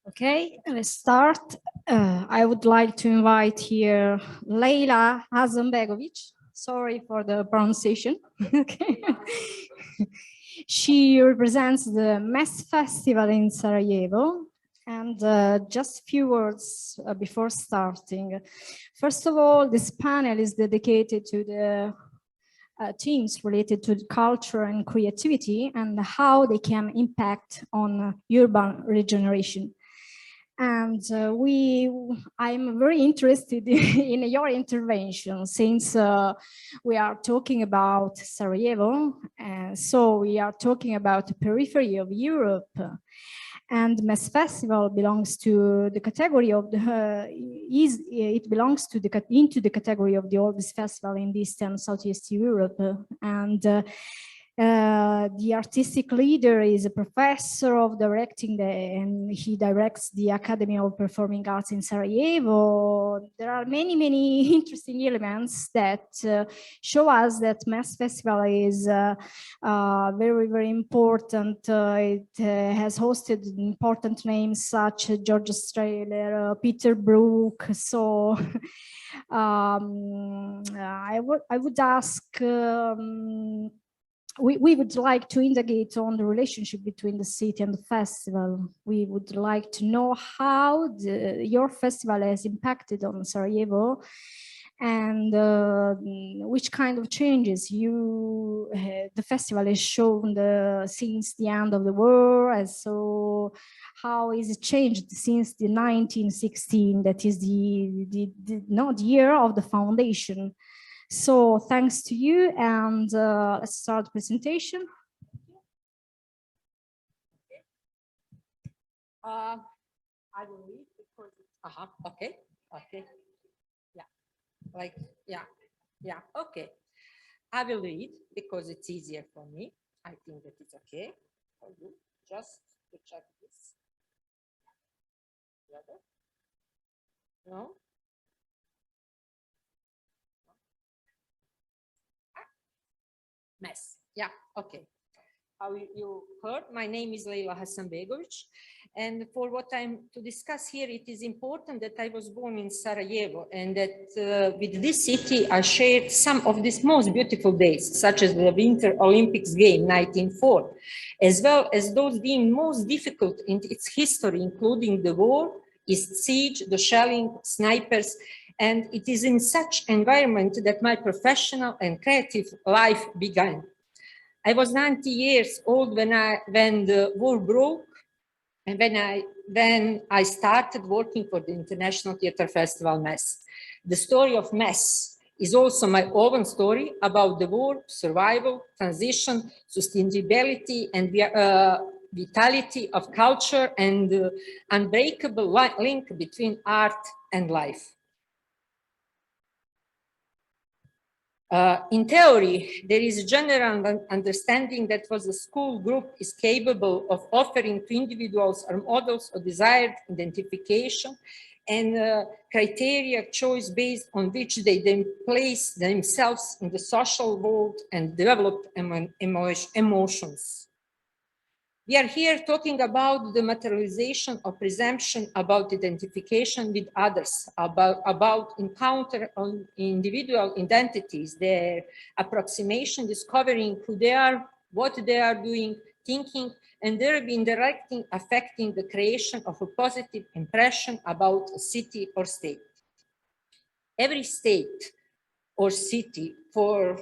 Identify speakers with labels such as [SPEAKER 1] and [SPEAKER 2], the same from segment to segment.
[SPEAKER 1] Okay, let's start. I would like to invite here Lejla Hasanbegović. Sorry for the pronunciation. Okay. She represents the MES Festival in Sarajevo. And just a few words before starting. First of all, this panel is dedicated to the themes related to culture and creativity and how they can impact on urban regeneration. And I'm very interested in your intervention since we are talking about Sarajevo, and so we are talking about the periphery of Europe. And MES Festival belongs to the category of the it belongs to into the category of the oldest festival in Eastern and Southeast Europe, and the artistic leader is a professor of directing, and he directs the Academia of Performing Arts in Sarajevo. There are many interesting elements that show us that MES Festival is very important. It has hosted important names such as George Strehler, Peter Brook. So I would ask. We would like to indicate on the relationship between the city and the festival. We would like to know how your festival has impacted on Sarajevo and which kind of changes the festival has shown since the end of the war. And so how is it changed since the 1916, that is the year of the foundation. So thanks to you, and let's start the presentation.
[SPEAKER 2] I will read because okay, okay. I will read because it's easier for me. I think that it's okay for you. Just to check this. No. MES. Yeah, okay. How you heard, my name is Lejla Hasanbegović, and for what I'm to discuss here, it is important that I was born in Sarajevo, and that with this city I shared some of these most beautiful days, such as the Winter Olympics game 1904, as well as those deemed most difficult in its history, including the war, its siege, the shelling, snipers. And it is in such environment that my professional and creative life began. I was 90 years old when the war broke, and when I started working for the International Theatre Festival MES. The story of MES is also my own story about the war, survival, transition, sustainability, and vitality of culture, and the unbreakable link between art and life. In theory, there is a general understanding that a school group is capable of offering to individuals or models of desired identification and criteria choice based on which they then place themselves in the social world and develop emotions. We are here talking about the materialization of presumption about identification with others, about encounter on individual identities, their approximation, discovering who they are, what they are doing, thinking, and thereby indirectly affecting the creation of a positive impression about a city or state. Every state or city, for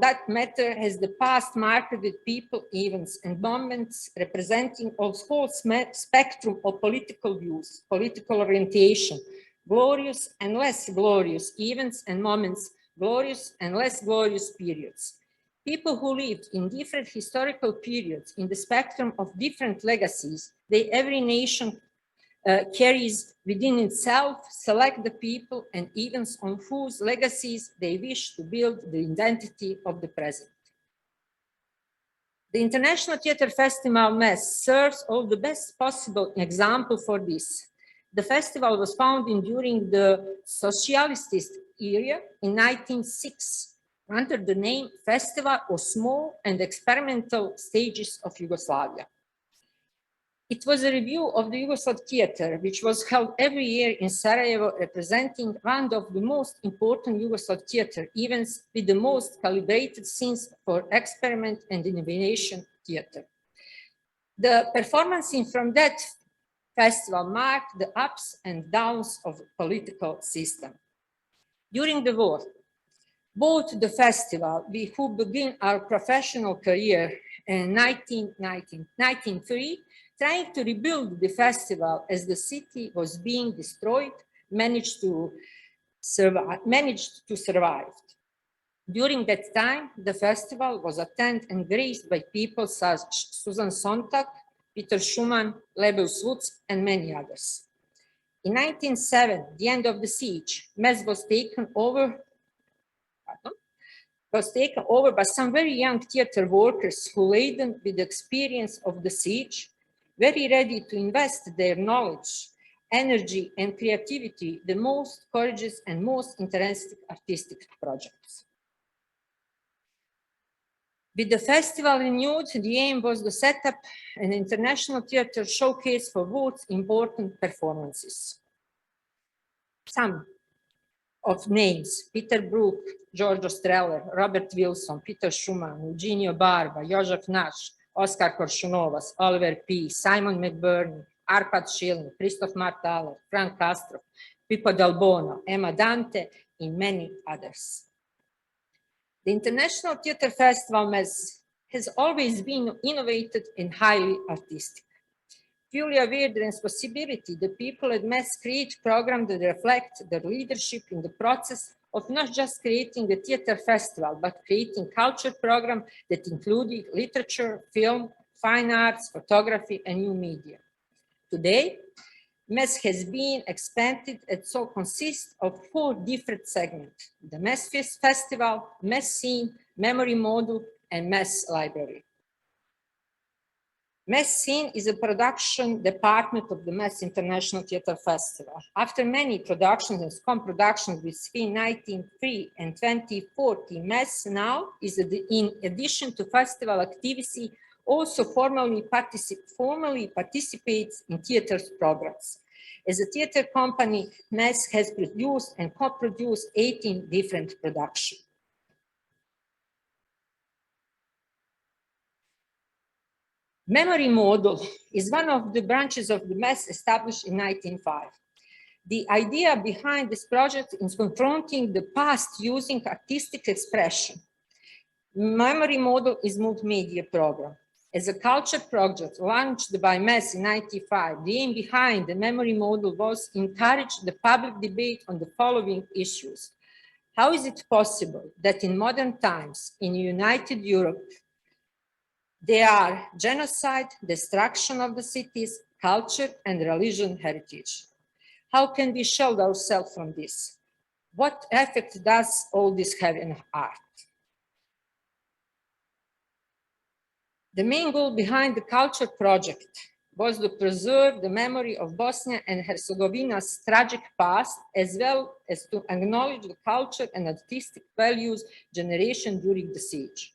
[SPEAKER 2] that matter, has the past marked with people, events, and moments representing a whole spectrum of political views, political orientation, glorious and less glorious events and moments, glorious and less glorious periods. People who lived in different historical periods in the spectrum of different legacies, every nation carries within itself, select the people and events on whose legacies they wish to build the identity of the present. The International Theatre Festival MES serves all the best possible example for this. The festival was founded during the socialist era in 1906 under the name Festival of Small and Experimental Stages of Yugoslavia. It was a review of the Yugoslav theater, which was held every year in Sarajevo, representing one of the most important Yugoslav theater events with the most calibrated scenes for experiment and innovation theater. The performances from that festival marked the ups and downs of the political system. During the war, both the festival, we who began our professional career in 1903, trying to rebuild the festival as the city was being destroyed, managed to survive. During that time, the festival was attended and graced by people such as Susan Sontag, Peter Schumann, Lebus Woods, and many others. In 1907, the end of the siege, Metz was taken over by some very young theater workers who, laden with the experience of the siege, very ready to invest their knowledge, energy, and creativity, the most courageous and most interesting artistic projects. With the festival renewed, the aim was to set up an international theater showcase for world's important performances. Some of names: Peter Brook, Giorgio Streller, Robert Wilson, Peter Schumann, Eugenio Barba, Jozef Nash, Oskar Koršunovac, Oliver P., Simon McBurney, Arpad Schilling, Christoph Marthaler, Frank Castro, Pippo Dal Bono, Emma Dante, and many others. The International Theatre Festival Metz has always been innovative and highly artistic. Fully aware of the responsibility, the people at Metz create programs that reflect their leadership in the process of not just creating a theater festival, but creating culture programs that included literature, film, fine arts, photography, and new media. Today, Metz has been expanded and so consists of 4 different segments: the Metz Festival, Metz Scene, Memory Module, and Metz Library. Metz Scene is a production department of the Metz International Theatre Festival. After many productions and co-productions between 1903 and 2040, Metz now is, in addition to festival activity, also formally participates in theatre programs. As a theatre company, Metz has produced and co-produced 18 different productions. Memory Module is one of the branches of the Metz established in 1905. The idea behind this project is confronting the past using artistic expression. Memory Module is a multimedia program. As a culture project launched by Metz in 1995, the aim behind the Memory Module was to encourage the public debate on the following issues. How is it possible that in modern times, in United Europe, there are genocide, destruction of the cities, culture, and religion heritage? How can we shield ourselves from this? What effect does all this have in art? The main goal behind the culture project was to preserve the memory of Bosnia and Herzegovina's tragic past, as well as to acknowledge the culture and artistic values generation during the siege.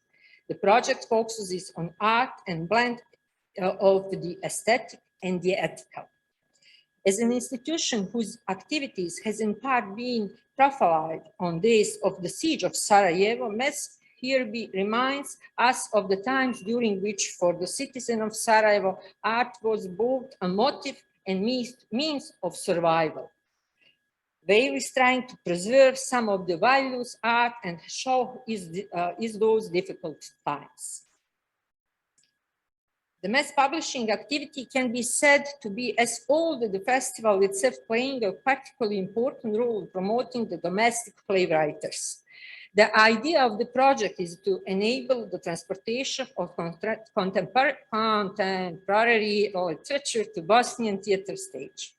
[SPEAKER 2] The project focuses on art and blend of the aesthetic and the ethical. As an institution whose activities has in part been profiled on days of the siege of Sarajevo, Metz here reminds us of the times during which, for the citizen of Sarajevo, art was both a motive and means of survival. Vail is trying to preserve some of the values art and show is those difficult times. The Metz publishing activity can be said to be as old as the festival itself, playing a particularly important role in promoting the domestic playwriters. The idea of the project is to enable the transportation of contemporary literature to Bosnian theater stage.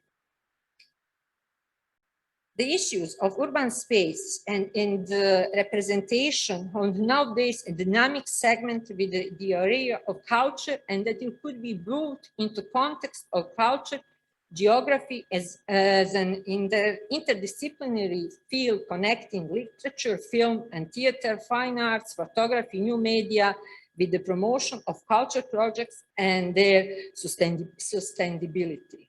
[SPEAKER 2] The issues of urban space and in the representation of nowadays a dynamic segment with the area of culture, and that it could be brought into context of culture Geography as an interdisciplinary field connecting literature, film and theater, fine arts, photography, new media, with the promotion of culture projects and their sustainability.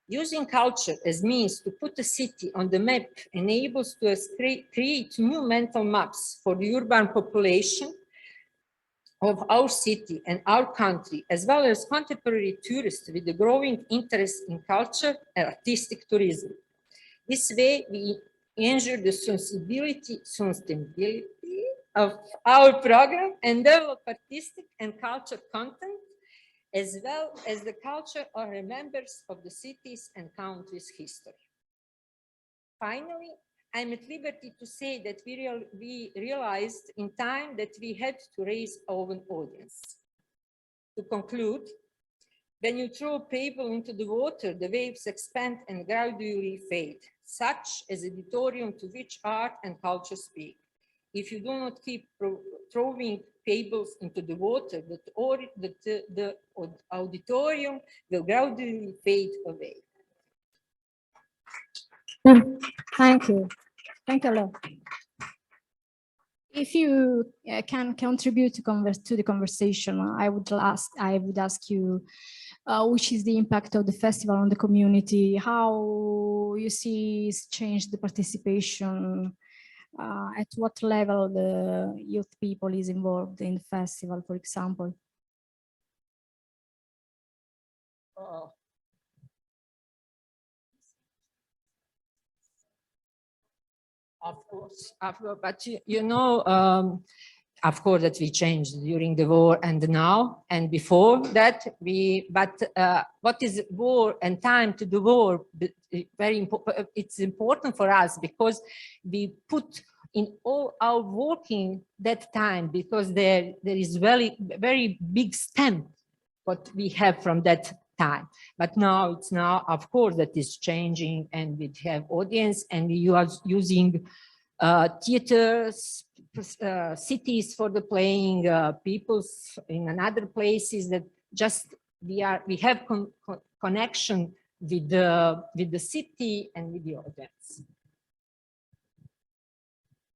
[SPEAKER 2] Using culture as means to put a city on the map enables us to create new mental maps for the urban population of our city and our country, as well as contemporary tourists with a growing interest in culture and artistic tourism. This way, we ensure the sustainability of our program and develop artistic and culture content, as well as the culture of the members of the cities and countries' history. Finally, I'm at liberty to say that we realized in time that we had to raise our own audience. To conclude, when you throw a pebble into the water, the waves expand and gradually fade, such as the auditorium to which art and culture speak. If you do not keep throwing pebbles into the water, the auditorium will gradually fade away.
[SPEAKER 1] Thank you. Thank you a lot. If you can contribute to the conversation, I would ask you which is the impact of the festival on the community, how you see it's changed the participation, at what level the youth people is involved in the festival, for example.
[SPEAKER 2] Of course, but you know, of course that we changed during the war and now, and before that what is war and time to the war, very important. It's important for us because we put in all our working that time, because there is very big stamp what we have from that time. But now of course that is changing, and we have audience, and we are using theaters, cities for the playing, peoples in another places, that just we have connection with the city and with the audience.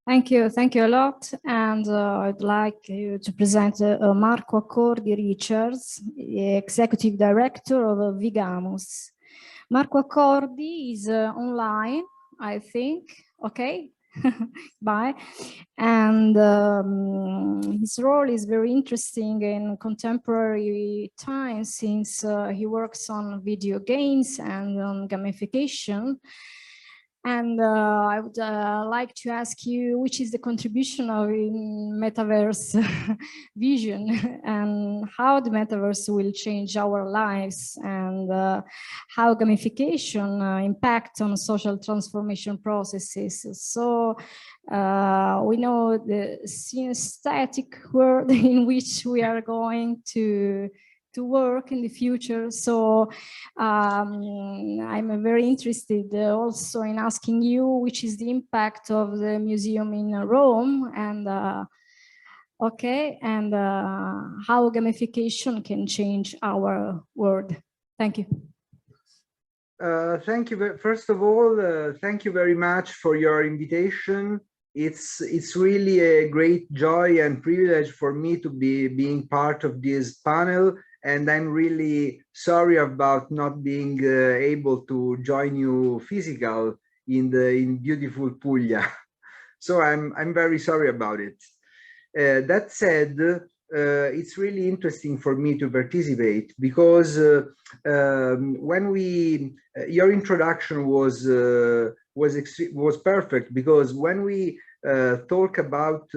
[SPEAKER 1] Thank you a lot, and I'd like you to present Marco Accordi Rickards, Executive Director of Vigamus. Marco Accordi is online, I think, okay, bye. And his role is very interesting in contemporary times, since he works on video games and on gamification. And I would like to ask you, which is the contribution of metaverse vision, and how the metaverse will change our lives, and how gamification impacts on social transformation processes. So we know the synesthetic world in which we are going to work in the future. So I'm very interested also in asking you, which is the impact of the museum in Rome, and how gamification can change our world. Thank you.
[SPEAKER 3] Thank you. First of all, thank you very much for your invitation. It's really a great joy and privilege for me to be being part of this panel. And I'm really sorry about not being able to join you physical in beautiful Puglia. So I'm very sorry about it. That said, it's really interesting for me to participate, because when your introduction was perfect, because when we talk about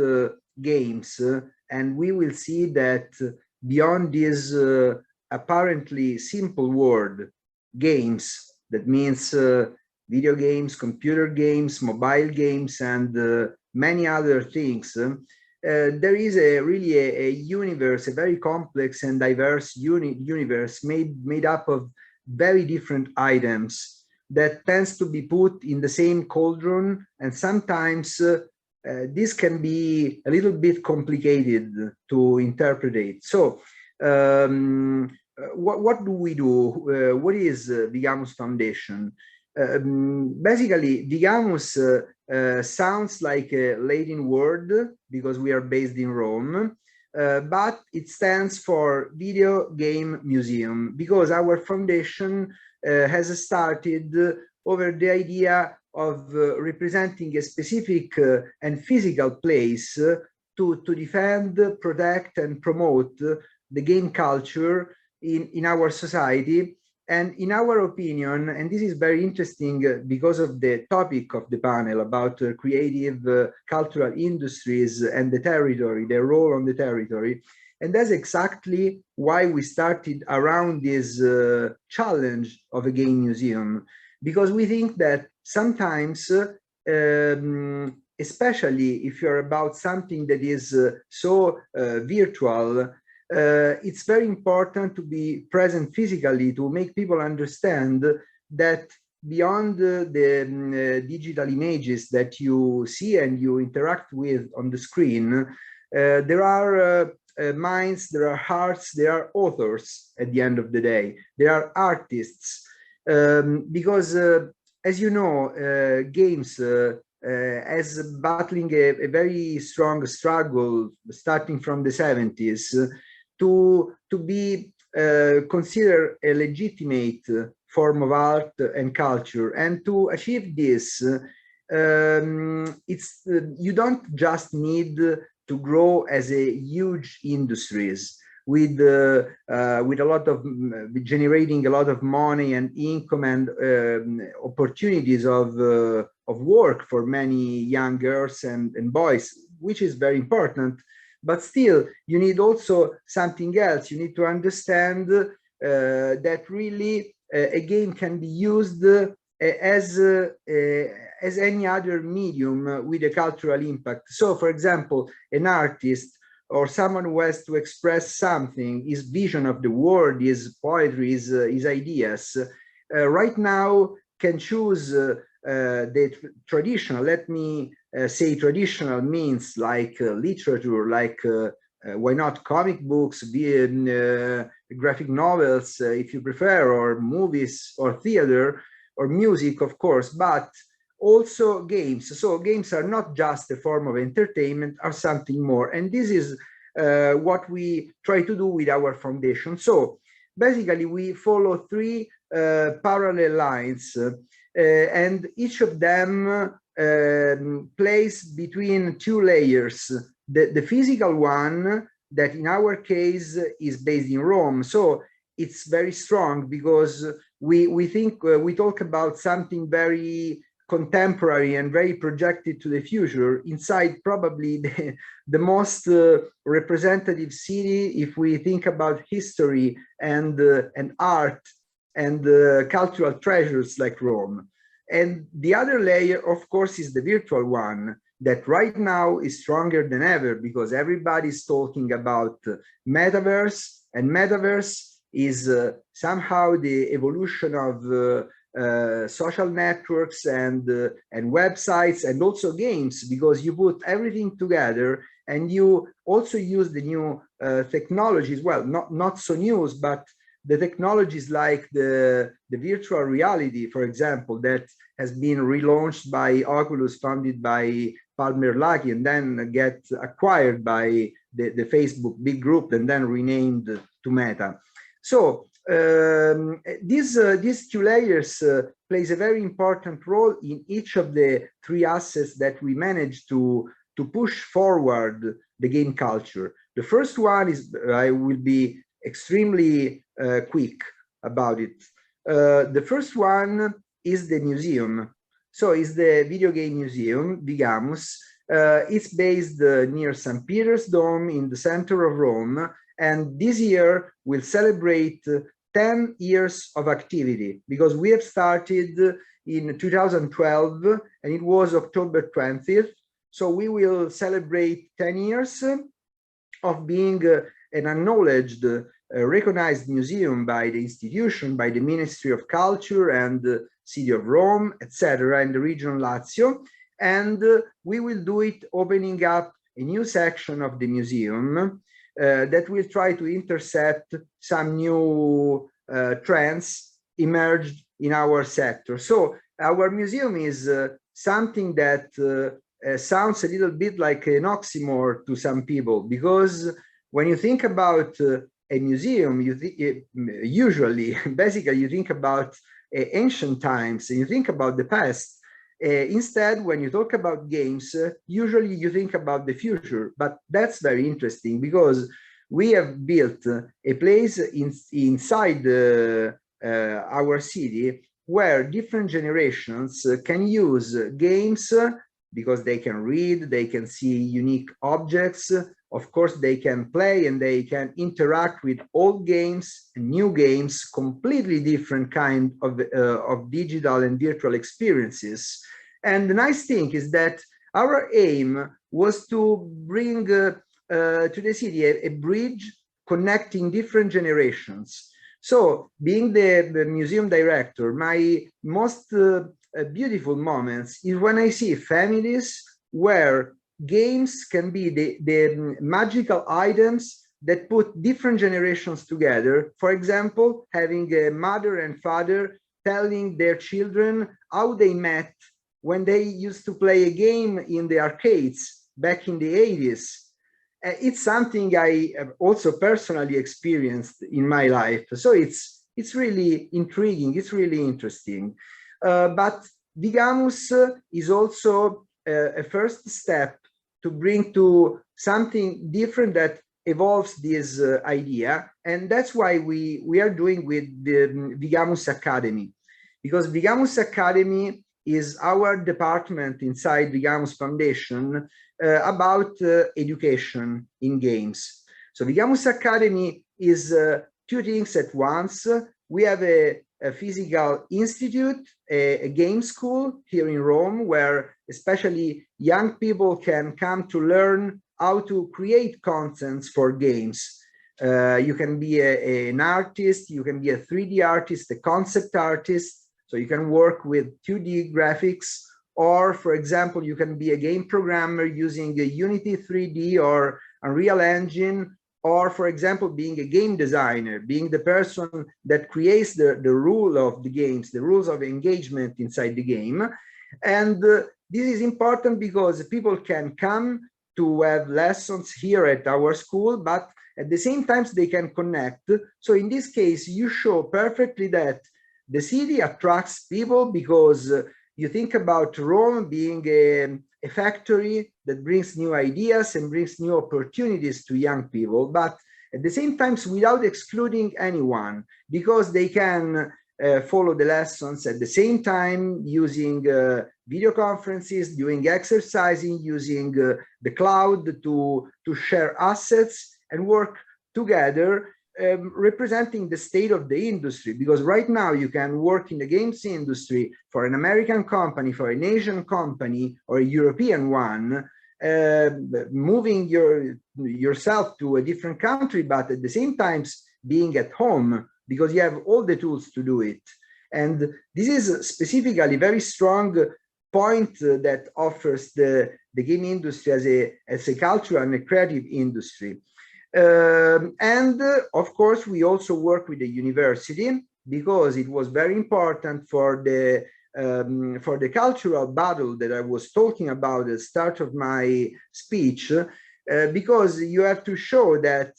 [SPEAKER 3] games, and we will see that beyond this apparently simple word, games, that means video games, computer games, mobile games, and many other things, there is really a universe, a very complex and diverse universe made up of very different items that tends to be put in the same cauldron, and sometimes this can be a little bit complicated to interpret. So what do we do? What is Vigamus Foundation? Basically, Vigamus sounds like a Latin word because we are based in Rome, but it stands for Video Game Museum because our foundation has started over the idea of representing a specific and physical place to defend, protect, and promote the game culture in our society. And in our opinion, and this is very interesting because of the topic of the panel about creative cultural industries and the territory, their role on the territory. And that's exactly why we started around this challenge of a game museum, because we think that sometimes, especially if you're about something that is so virtual, it's very important to be present physically to make people understand that beyond the digital images that you see and you interact with on the screen, there are minds, there are hearts, there are authors at the end of the day, there are artists, because as you know, games as battling a very strong struggle starting from the 70s to be considered a legitimate form of art and culture. And to achieve this, you don't just need to grow as a huge industries with a lot of generating a lot of money and income and opportunities of work for many young girls and boys, which is very important. But still, you need also something else. You need to understand that really a game can be used as any other medium with a cultural impact. So, for example, an artist or someone who has to express something, his vision of the world, his poetry, his ideas, right now can choose the traditional, let me say traditional means like literature, like why not comic books, graphic novels, if you prefer, or movies or theater or music, of course, but also games. So games are not just a form of entertainment, are something more. And this is what we try to do with our foundation. So basically we follow three parallel lines, and each of them plays between two layers. The physical one, that in our case is based in Rome. So it's very strong because we think we talk about something very contemporary and very projected to the future inside probably the most representative city if we think about history and art and cultural treasures like Rome. And the other layer, of course, is the virtual one that right now is stronger than ever because everybody's talking about metaverse, and metaverse is somehow the evolution of social networks and websites and also games, because you put everything together and you also use the new technologies, well, not so new, but the technologies like the virtual reality, for example, that has been relaunched by Oculus, founded by Palmer Luckey, and then get acquired by the Facebook big group and then renamed to Meta. So these two layers plays a very important role in each of the three assets that we manage to push forward the game culture. The first one is, I will be extremely quick about it. The first one is the museum. So it's the video game museum, Vigamus. It's based near St. Peter's Dome in the center of Rome. And this year we'll celebrate 10 years of activity because we have started in 2012 and it was October 20th. So we will celebrate 10 years of being an acknowledged, recognized museum by the institution, by the Ministry of Culture and the City of Rome, etc., and the region Lazio. And we will do it opening up a new section of the museum that will try to intercept some new trends emerged in our sector. So our museum is something that sounds a little bit like an oxymoron to some people, because when you think about a museum, you usually, basically, you think about ancient times, and you think about the past. Instead, when you talk about games, usually you think about the future, but that's very interesting because we have built a place inside our city where different generations can use games because they can read, they can see unique objects. Of course, they can play and they can interact with old games and new games, completely different kind of digital and virtual experiences. And the nice thing is that our aim was to bring to the city a bridge connecting different generations. So being the museum director, my most beautiful moments is when I see families where games can be the magical items that put different generations together. For example, having a mother and father telling their children how they met when they used to play a game in the arcades back in the 80s. It's something I have also personally experienced in my life. So it's really intriguing, it's really interesting. But Vigamus is also a first step to bring to something different that evolves this idea. And that's why we are doing with the Vigamus Academy, because Vigamus Academy is our department inside Vigamus Foundation about education in games. So Vigamus Academy is two things at once. We have a physical institute, a game school here in Rome, where especially young people can come to learn how to create contents for games. You can be an artist, you can be a 3D artist, a concept artist, so you can work with 2D graphics, or for example, you can be a game programmer using a Unity 3D or Unreal Engine, or for example, being a game designer, being the person that creates the rule of the games, the rules of engagement inside the game. And this is important because people can come to have lessons here at our school, but at the same time, they can connect. So in this case, you show perfectly that the city attracts people because you think about Rome being a factory that brings new ideas and brings new opportunities to young people, but at the same time, without excluding anyone, because they can follow the lessons at the same time using video conferences, doing exercising, using the cloud to share assets and work together, representing the state of the industry. Because right now you can work in the games industry for an American company, for an Asian company, or a European one, moving yourself to a different country, but at the same time being at home, because you have all the tools to do it. And this is specifically very strong point that offers the game industry as a cultural and a creative industry. And of course, we also work with the university because it was very important for the cultural battle that I was talking about at the start of my speech, because you have to show that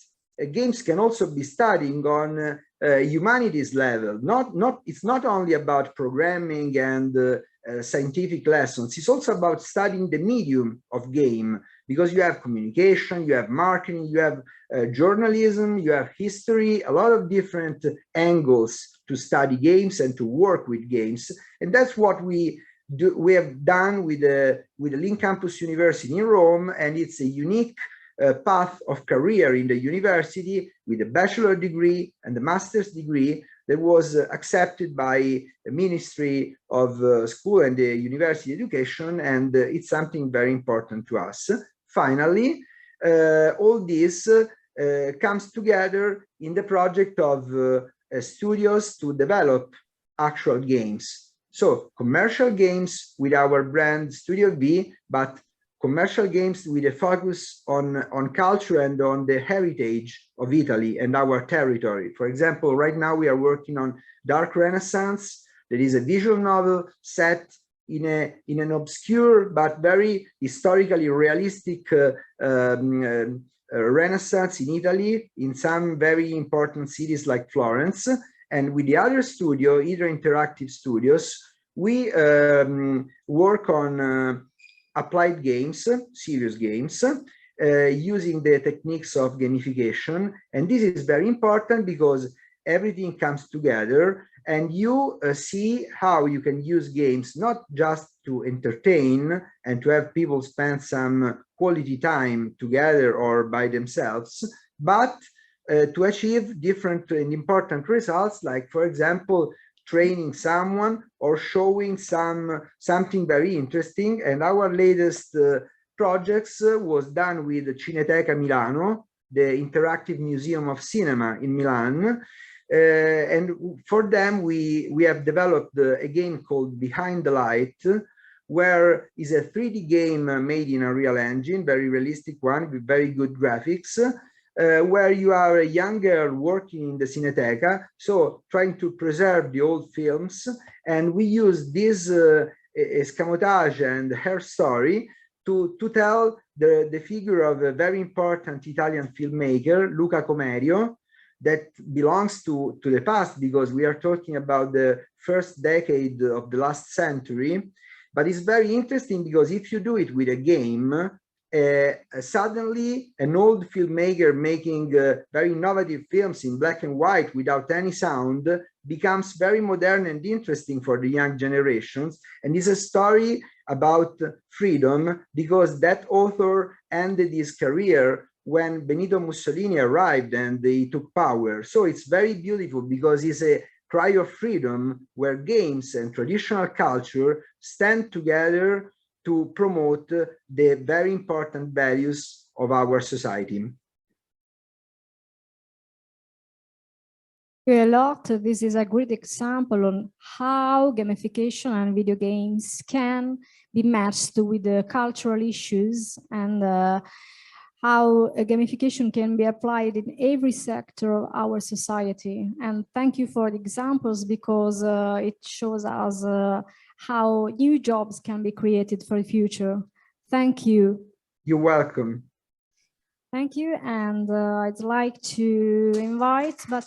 [SPEAKER 3] games can also be studying on humanities level. It's not only about programming and scientific lessons. It's also about studying the medium of game, because you have communication, you have marketing, you have journalism, you have history, a lot of different angles to study games and to work with games. And that's what we have done with the Link Campus University in Rome, and it's a unique path of career in the university with a bachelor degree and a master's degree that was accepted by the Ministry of School and the University Education, and it's something very important to us. Finally, all this comes together in the project of studios to develop actual games. So commercial games with our brand Studio V, but commercial games with a focus on culture and on the heritage of Italy and our territory. For example, right now we are working on Dark Renaissance. That is a visual novel set in an obscure but very historically realistic Renaissance in Italy, in some very important cities like Florence. And with the other studio, either Interactive Studios, we work on applied games, serious games, using the techniques of gamification. And this is very important because everything comes together and you see how you can use games not just to entertain and to have people spend some quality time together or by themselves, but to achieve different and important results, like, for example, training someone or showing something very interesting. And our latest projects was done with Cineteca Milano, the interactive museum of cinema in Milan. And for them, we have developed a game called Behind the Light, where is a 3D game made in a real engine, very realistic one with very good graphics, where you are a young girl working in the Cineteca, so trying to preserve the old films. And we use this escamotage and her story to tell the figure of a very important Italian filmmaker, Luca Comerio, that belongs to the past, because we are talking about the first decade of the last century. But it's very interesting because if you do it with a game, suddenly an old filmmaker making very innovative films in black and white without any sound becomes very modern and interesting for the young generations. And it's a story about freedom, because that author ended his career when Benito Mussolini arrived and he took power. So it's very beautiful because it's a cry of freedom where games and traditional culture stand together to promote the very important values of our society.
[SPEAKER 1] A lot. This is a great example on how gamification and video games can be matched with the cultural issues, and how gamification can be applied in every sector of our society. And thank you for the examples, because it shows us how new jobs can be created for the future. Thank you.
[SPEAKER 3] You're welcome.
[SPEAKER 1] Thank you. And I'd like to invite, but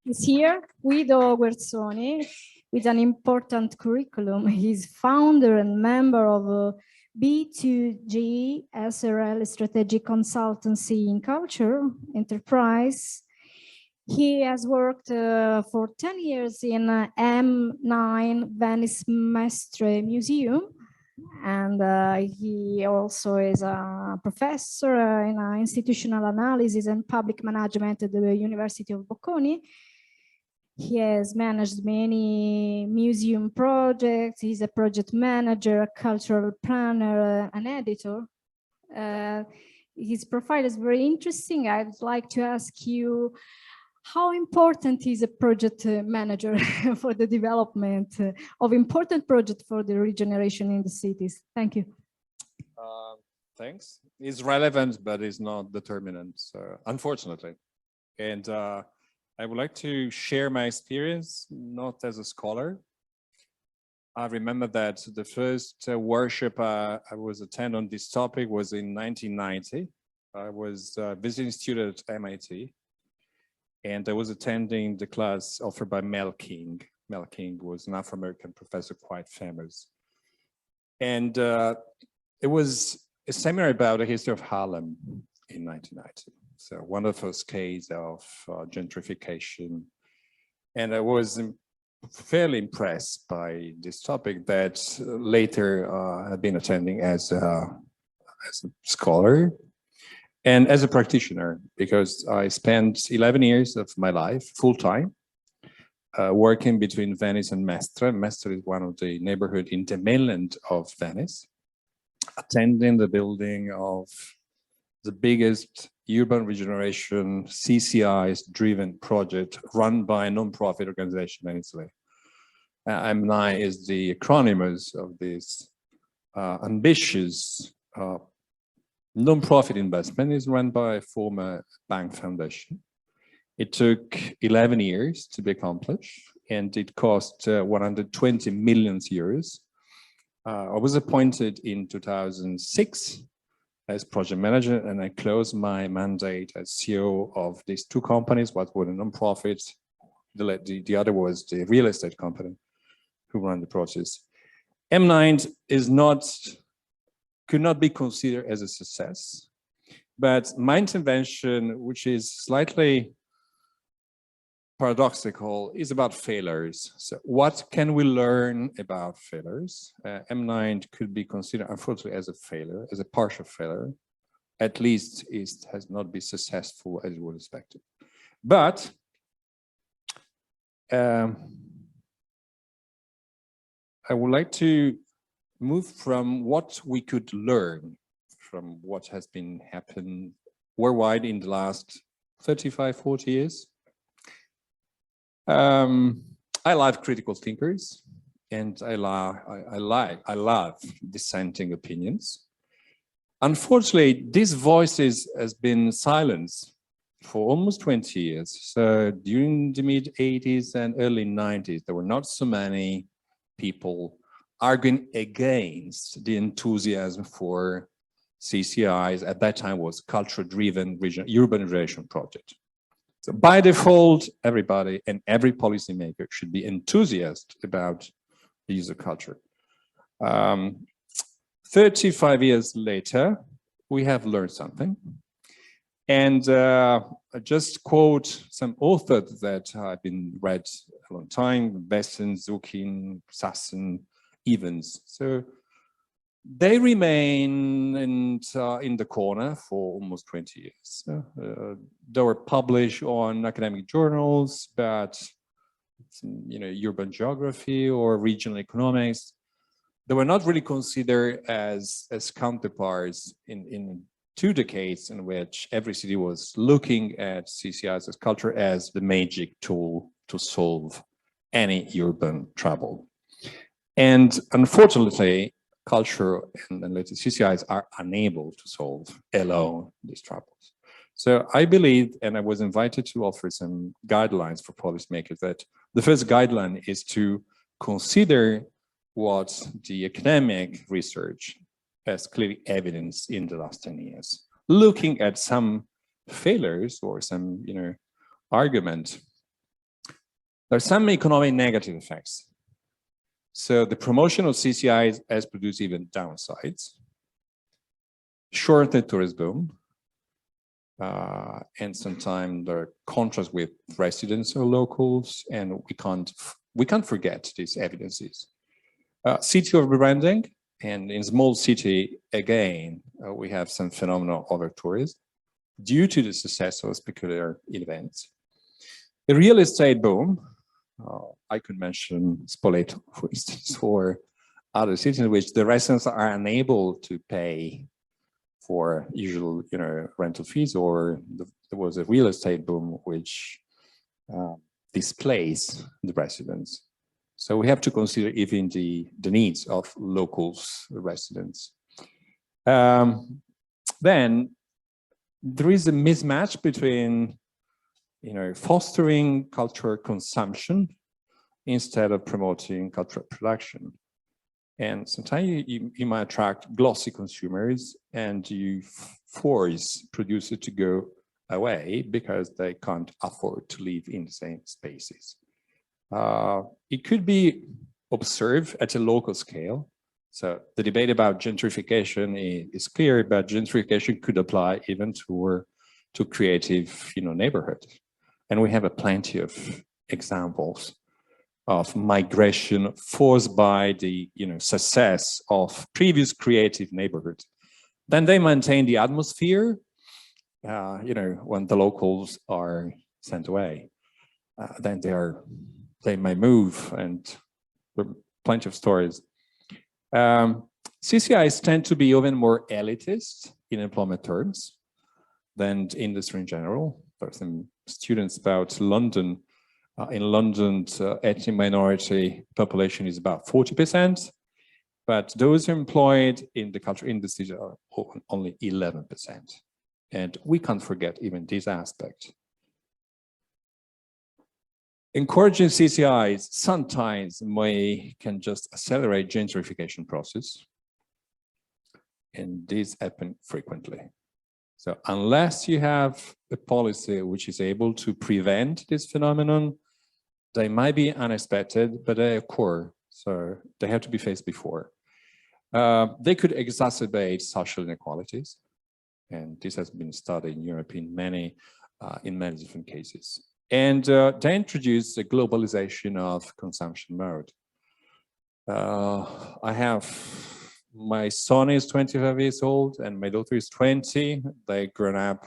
[SPEAKER 1] is here Guido Guerzoni with an important curriculum. He's founder and member of B2G SRL Strategic Consultancy in Culture Enterprise. He has worked for 10 years in M9 Venice Mestre Museum, and he also is a professor in institutional analysis and public management at the University of Bocconi. He has managed many museum projects. He's a project manager, a cultural planner, an editor. His profile is very interesting. I'd like to ask you, how important is a project manager for the development of important projects for the regeneration in the cities? Thank you.
[SPEAKER 4] Thanks. It's relevant, but it's not determinant, unfortunately. And I would like to share my experience, not as a scholar. I remember that the first workshop I was attending on this topic was in 1990. I was a visiting student at MIT, and I was attending the class offered by Mel King. Mel King was an Afro-American professor, quite famous. And it was a seminar about the history of Harlem in 1990. So one of the first cases of gentrification. And I was fairly impressed by this topic that later I've been attending as a scholar and as a practitioner, because I spent 11 years of my life full-time working between Venice and Mestre. Mestre is one of the neighborhoods in the mainland of Venice, attending the building of the biggest urban regeneration CCIs driven project run by a non-profit organization in Italy. M9 is the acronym of this ambitious non-profit investment is run by a former bank foundation. It took 11 years to be accomplished, and it cost 120 million euros. I was appointed in 2006 as project manager, and I closed my mandate as CEO of these two companies. One was a non-profit, the other was the real estate company who ran the process. M9 could not be considered as a success, but my intervention, which is slightly paradoxical, is about failures. So what can we learn about failures? M9 could be considered, unfortunately, as a failure, as a partial failure. At least it has not been successful as we would expect it. But I would like to move from what we could learn from what has been happening worldwide in the last 35, 40 years. I love critical thinkers, and I love dissenting opinions. Unfortunately, this voice has been silenced for almost 20 years. So during the mid-80s and early 90s, there were not so many people arguing against the enthusiasm for CCIs. At that time was culture-driven urban regeneration project. So by default, everybody and every policymaker should be enthusiastic about the use of culture. 35 years later, we have learned something. And I just quote some authors that have been read a long time: Besson, Zukin, Sasson, Evans. So they remain in the corner for almost 20 years. They were published on academic journals, but urban geography or regional economics. They were not really considered as counterparts in 2 decades in which every city was looking at CCIs as culture as the magic tool to solve any urban trouble. And unfortunately, culture and later CCIs are unable to solve alone these troubles. So I believe, and I was invited to offer some guidelines for policymakers, that the first guideline is to consider what the academic research has clearly evidenced in the last 10 years, looking at some failures or some argument. There are some economic negative effects. So the promotion of CCIs has produced even downsides, shortened tourist boom, and sometimes there are contrasts with residents or locals, and we can't forget these evidences. City overbranding, and in small city again, we have some phenomenal over tourism due to the success of particular events. The real estate boom. I could mention Spoleto, for instance, or other cities in which the residents are unable to pay for usual, rental fees, or there was a real estate boom which displaced the residents. So we have to consider even the needs of locals, residents. Then there is a mismatch between fostering cultural consumption instead of promoting cultural production. And sometimes you might attract glossy consumers and you force producers to go away because they can't afford to live in the same spaces. It could be observed at a local scale. So the debate about gentrification is clear, but gentrification could apply even to creative, neighborhoods. And we have plenty of examples of migration forced by the success of previous creative neighborhoods. Then they maintain the atmosphere, when the locals are sent away. Then they may move, and there are plenty of stories. CCIs tend to be even more elitist in employment terms than industry in general. There are some students about London. In London, ethnic minority population is about 40%, but those employed in the cultural industries are only 11%. And we can't forget even this aspect. Encouraging CCIs sometimes can just accelerate gentrification process. And this happens frequently. So unless you have a policy which is able to prevent this phenomenon, they might be unexpected, but they occur. So they have to be faced before. They could exacerbate social inequalities. And this has been studied in Europe in many different cases. And they introduce a globalization of consumption mode. My son is 25 years old and my daughter is 20. They grown up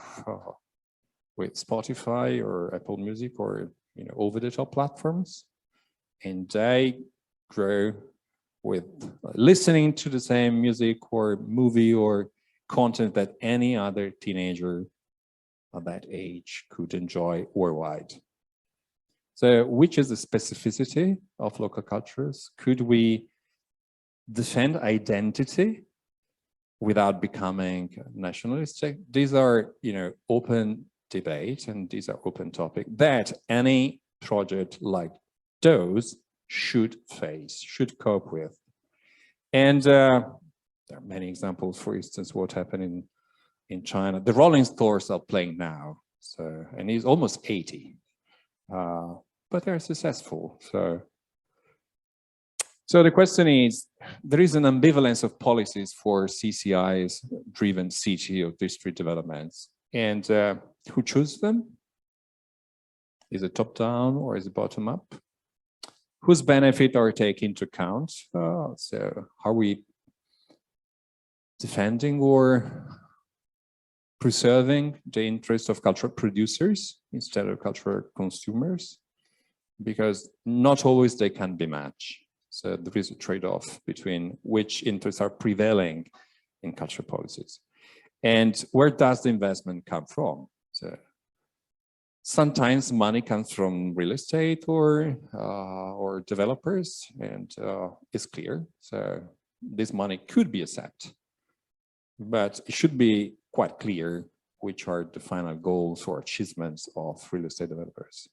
[SPEAKER 4] with Spotify or Apple Music or over-the-top platforms, and they grow with listening to the same music or movie or content that any other teenager of that age could enjoy worldwide. So which is the specificity of local cultures? Could we defend identity without becoming nationalistic? These are, open debate, and these are open topic that any project like those should cope with. And there are many examples. For instance, what happened in China. The Rolling Stones are playing now, and he's almost 80, but they're successful. So the question is, there is an ambivalence of policies for CCIs driven city or district developments, and who choose them? Is it top down or is it bottom up? Whose benefit are taken into account? So are we defending or preserving the interests of cultural producers instead of cultural consumers? Because not always they can be matched. So there is a trade-off between which interests are prevailing in cultural policies. And where does the investment come from? So sometimes money comes from real estate or developers, and it's clear. So this money could be accepted, but it should be quite clear which are the final goals or achievements of real estate developers.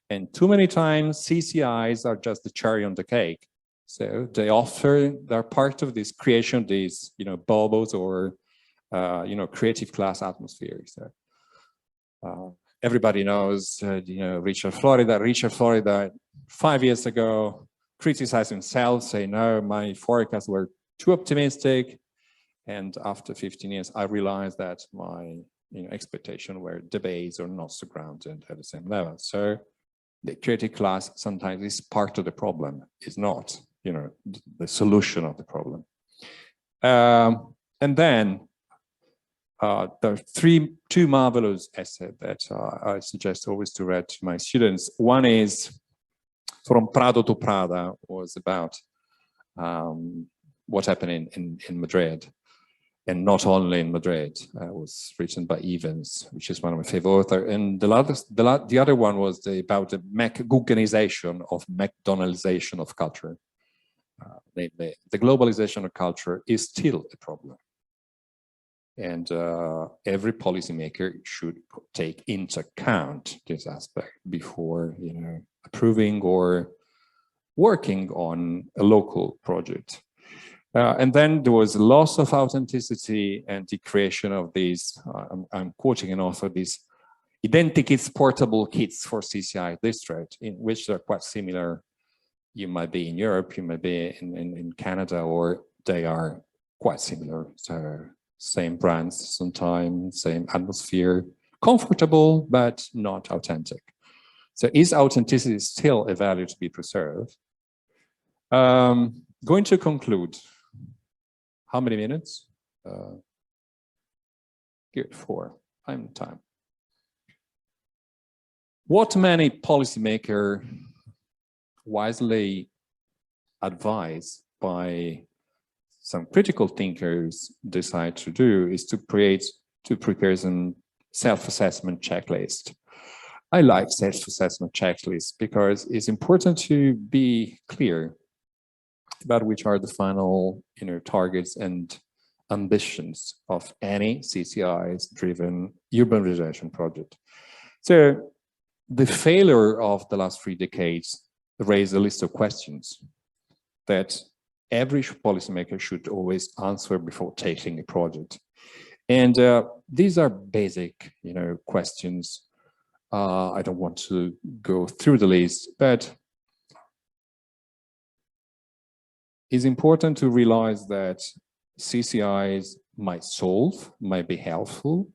[SPEAKER 4] And too many times CCIs are just the cherry on the cake. So they're part of this creation, these, bubbles or, creative class atmosphere. So, everybody knows, Richard Florida. Richard Florida 5 years ago criticized himself, saying, no, my forecasts were too optimistic. And after 15 years, I realized that my expectations were debates or not so grounded at the same level. So the creative class sometimes is part of the problem, is not, the solution of the problem. And then there are two marvelous essays that I suggest always to read to my students. One is From Prado to Prada, was about what happened in Madrid. And not only in Madrid, was written by Evans, which is one of my favorite authors. And the other one was about the McGuggenization of McDonaldization of culture. The globalization of culture is still a problem. And every policymaker should take into account this aspect before, approving or working on a local project. And then there was loss of authenticity and the creation of these, I'm quoting an author, these identikits portable kits for CCI district, in which they're quite similar. You might be in Europe, you might be in Canada, or they are quite similar. So same brands, sometimes same atmosphere, comfortable, but not authentic. So is authenticity still a value to be preserved? Going to conclude. How many minutes? Good, 4. I'm in time. What many policymakers wisely advised by some critical thinkers decide to do is to prepare some self-assessment checklist. I like self-assessment checklists because it's important to be clear about which are the final, targets and ambitions of any CCIs-driven urban regeneration project. So the failure of the last 3 decades raised a list of questions that every policymaker should always answer before taking a project. And these are basic, questions. I don't want to go through the list, but it's important to realize that CCIs might be helpful,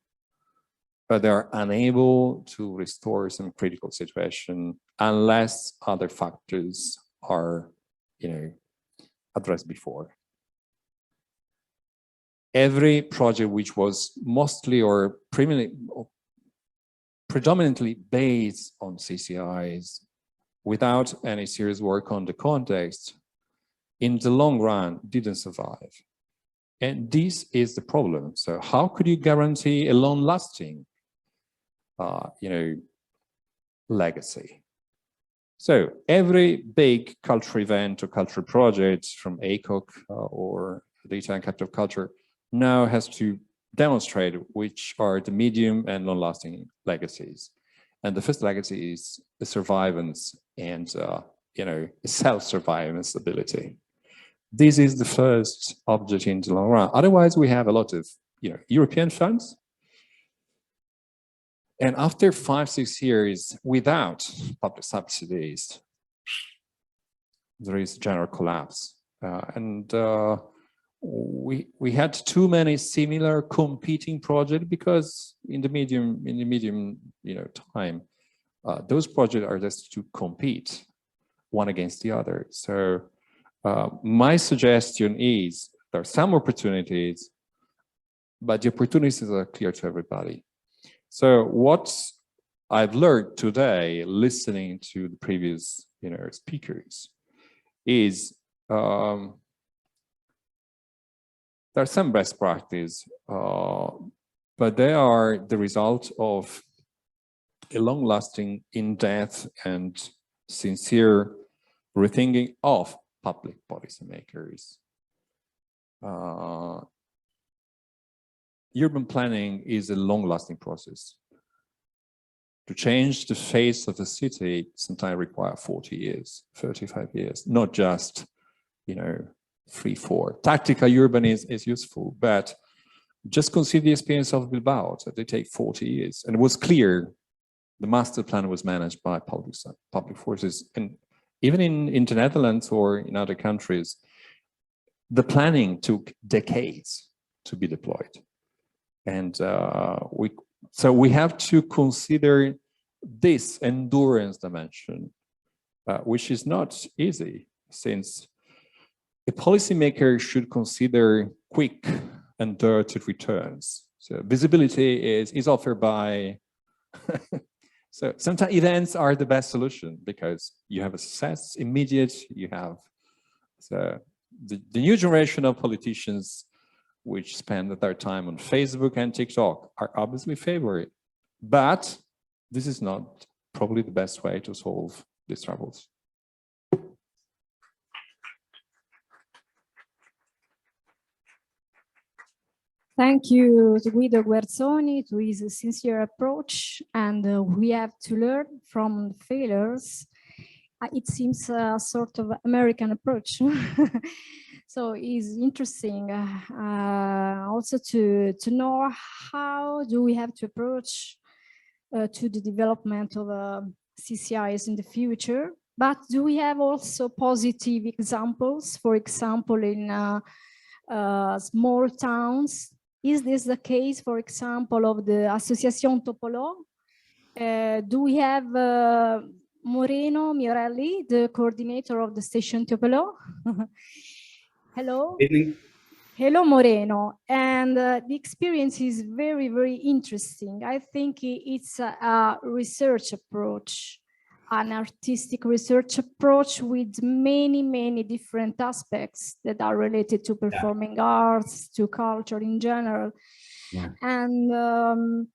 [SPEAKER 4] but they're unable to restore some critical situation unless other factors are, addressed before. Every project which was mostly or predominantly based on CCIs without any serious work on the context, in the long run, didn't survive. And this is the problem. So how could you guarantee a long-lasting, legacy? So every big cultural event or cultural project from ACOC or the Italian Capital of Culture now has to demonstrate which are the medium and long-lasting legacies. And the first legacy is the survivance and, self-survivance ability. This is the first object in the long run. Otherwise, we have a lot of, European funds. And after 5-6 years without public subsidies, there is general collapse. We had too many similar competing projects because in the medium time, those projects are just to compete one against the other. So my suggestion is there are some opportunities, but the opportunities are clear to everybody. So what I've learned today, listening to the previous speakers, is there are some best practice, but they are the result of a long-lasting, in-depth, and sincere rethinking of public policymakers. Urban planning is a long-lasting process. To change the face of a city sometimes requires 40 years, 35 years, not just, 3-4. Tactical urban is useful, but just consider the experience of Bilbao. So they take 40 years, and it was clear the master plan was managed by public forces, and even in the Netherlands or in other countries, the planning took decades to be deployed. And so we have to consider this endurance dimension, which is not easy, since a policymaker should consider quick and dirty returns. So visibility is offered by, so sometimes events are the best solution because you have a success, immediate, you have, so the new generation of politicians which spend their time on Facebook and TikTok are obviously favored, but this is not probably the best way to solve these troubles.
[SPEAKER 1] Thank you to Guido Guerzoni to his sincere approach, and we have to learn from failures. It seems a sort of American approach. So it's interesting also to know how do we have to approach to the development of CCIs in the future, but do we have also positive examples, for example, in small towns? Is this the case, for example, of the Association Topolò? Do we have Moreno, Miorelli, the coordinator of the station Topolò? Hello. Hello, Moreno. And the experience is very, very interesting. I think it's a research approach, an artistic research approach with many, many different aspects that are related to performing arts, to culture in general. Yeah. And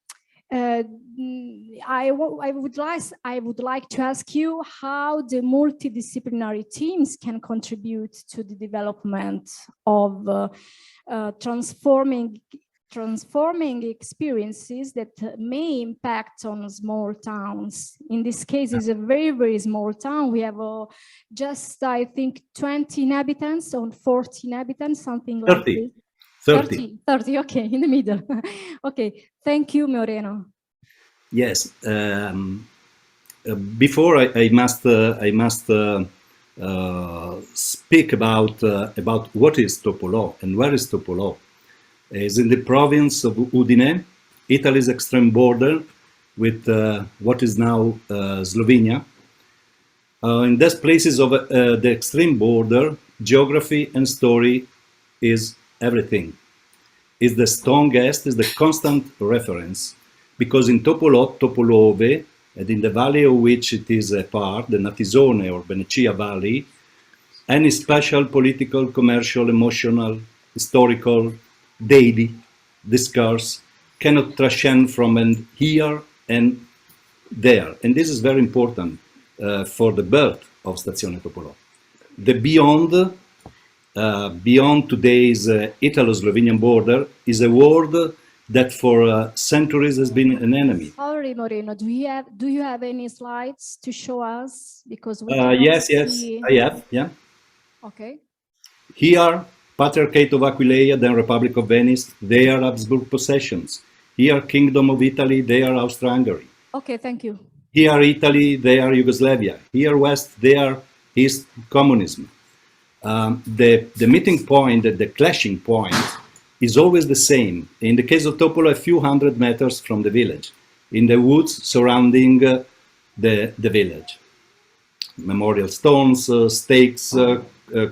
[SPEAKER 1] I would like to ask you how the multidisciplinary teams can contribute to the development of transforming experiences that may impact on small towns. In this case, it's a very, very small town. We have just, I think, 20 inhabitants or 40 inhabitants, something like
[SPEAKER 5] 30.
[SPEAKER 1] this. 30, okay, in the middle. Okay, thank you, Moreno.
[SPEAKER 5] Yes. Before I must speak about what is Topolò and where is Topolò. It's in the province of Udine, Italy's extreme border with what is now Slovenia. In these places of the extreme border, geography and story is everything. Is the strongest, is the constant reference. Because in Topolò, Tpoluove, and in the valley of which it is a part, the Natisone or Venetia Valley, any special political, commercial, emotional, historical, daily discourse cannot transcend from and here and there. And this is very important for the birth of Stazione Topolò. The beyond today's Italo-Slovenian border is a world that for centuries has been an enemy.
[SPEAKER 1] Sorry, Moreno, do you have any slides to show us? Because we
[SPEAKER 5] yes,
[SPEAKER 1] see...
[SPEAKER 5] I have, yeah.
[SPEAKER 1] Okay.
[SPEAKER 5] Here, Patriarchate of Aquileia, then Republic of Venice, they are Habsburg possessions. Here, Kingdom of Italy, they are Austria-Hungary.
[SPEAKER 1] Okay, thank you.
[SPEAKER 5] Here, Italy, they are Yugoslavia. Here, West, they are East communism. The meeting point, the clashing point, is always the same. In the case of Topolò, a few hundred meters from the village, in the woods surrounding the village. Memorial stones, stakes,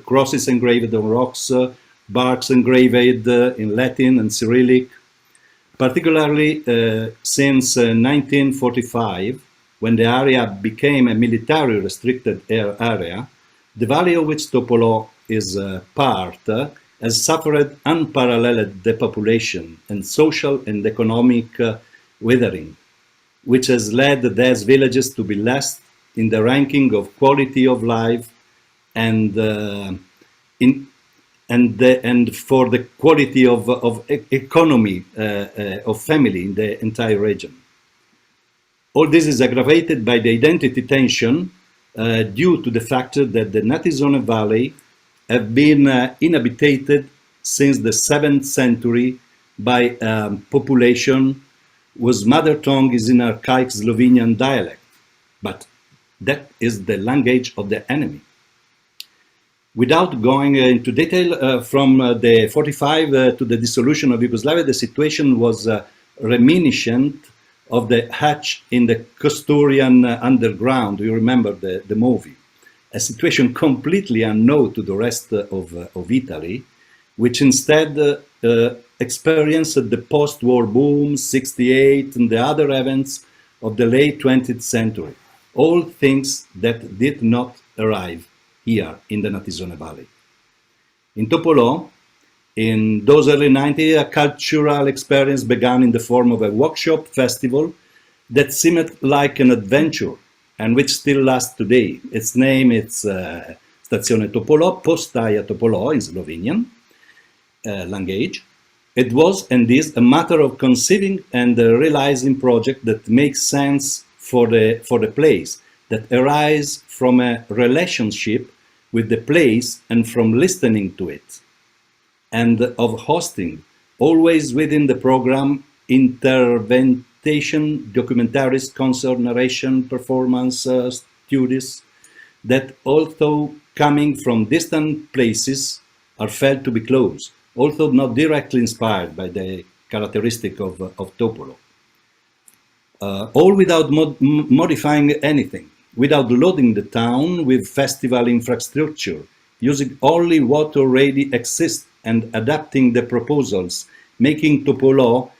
[SPEAKER 5] crosses engraved on rocks, barks engraved in Latin and Cyrillic. Particularly since 1945, when the area became a military restricted area, the valley of which Topolò is part has suffered unparalleled depopulation and social and economic withering, which has led these villages to be last in the ranking of quality of life and for the quality of economy of family in the entire region. All this is aggravated by the identity tension due to the fact that the Natisone Valley have been inhabited since the 7th century by population whose mother tongue is in archaic Slovenian dialect, but that is the language of the enemy. Without going into detail, from the 45 to the dissolution of Yugoslavia, the situation was reminiscent of the hatch in the Custurian underground. You remember the movie. A situation completely unknown to the rest of Italy, which instead experienced the post-war boom, 68, and the other events of the late 20th century. All things that did not arrive here in the Natisone Valley. In Topolò, in those early 90s, a cultural experience began in the form of a workshop festival that seemed like an adventure and which still lasts today. Its name is Stazione Topolò, Postaja Topolò in Slovenian language. It was and is a matter of conceiving and realizing project that makes sense for the place, that arise from a relationship with the place and from listening to it, and of hosting, always within the program, intervention, documentaries, concert, narration, performance, studies, that although coming from distant places are felt to be close, although not directly inspired by the characteristic of Topolò. All without modifying anything, without loading the town with festival infrastructure, using only what already exists and adapting the proposals, making Topolò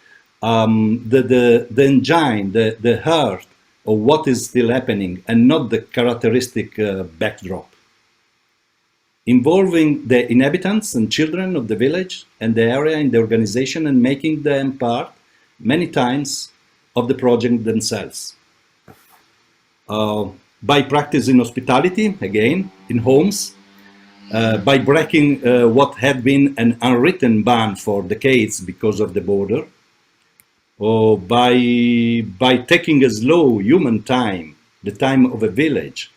[SPEAKER 5] the engine, the heart of what is still happening and not the characteristic backdrop. Involving the inhabitants and children of the village and the area in the organization and making them part, many times, of the project themselves. by practicing hospitality, again, in homes, by breaking what had been an unwritten ban for decades because of the border, or by taking a slow human time, the time of a village,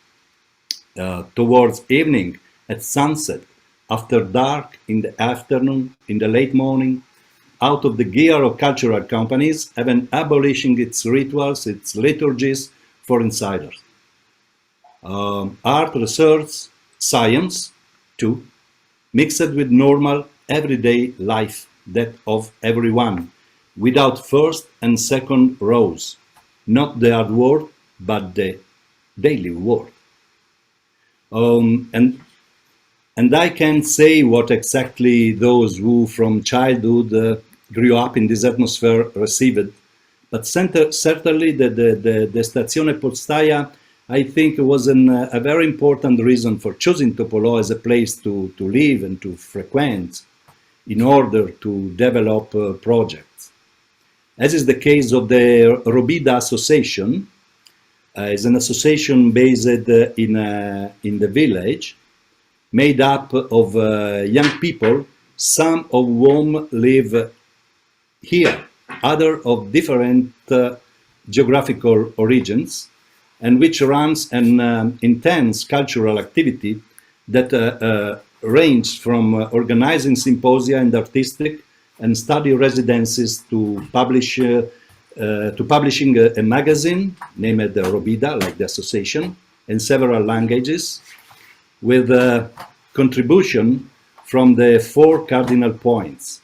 [SPEAKER 5] towards evening, at sunset, after dark, in the afternoon, in the late morning, out of the gear of cultural companies, even abolishing its rituals, its liturgies for insiders. Art, research, science, too, mixed with normal, everyday life, that of everyone, without first and second rows, not the hard work, but the daily work. And I can't say what exactly those who from childhood grew up in this atmosphere received, but certainly the Stazione Postaia, I think, was a very important reason for choosing Topolò as a place to live and to frequent in order to develop projects. As is the case of the Robida Association, is an association based in the village, made up of young people, some of whom live here, other of different geographical origins, and which runs an intense cultural activity that ranges from organizing symposia and artistic and study residencies to publishing a magazine named Robida, like the association, in several languages, with a contribution from the 4 cardinal points.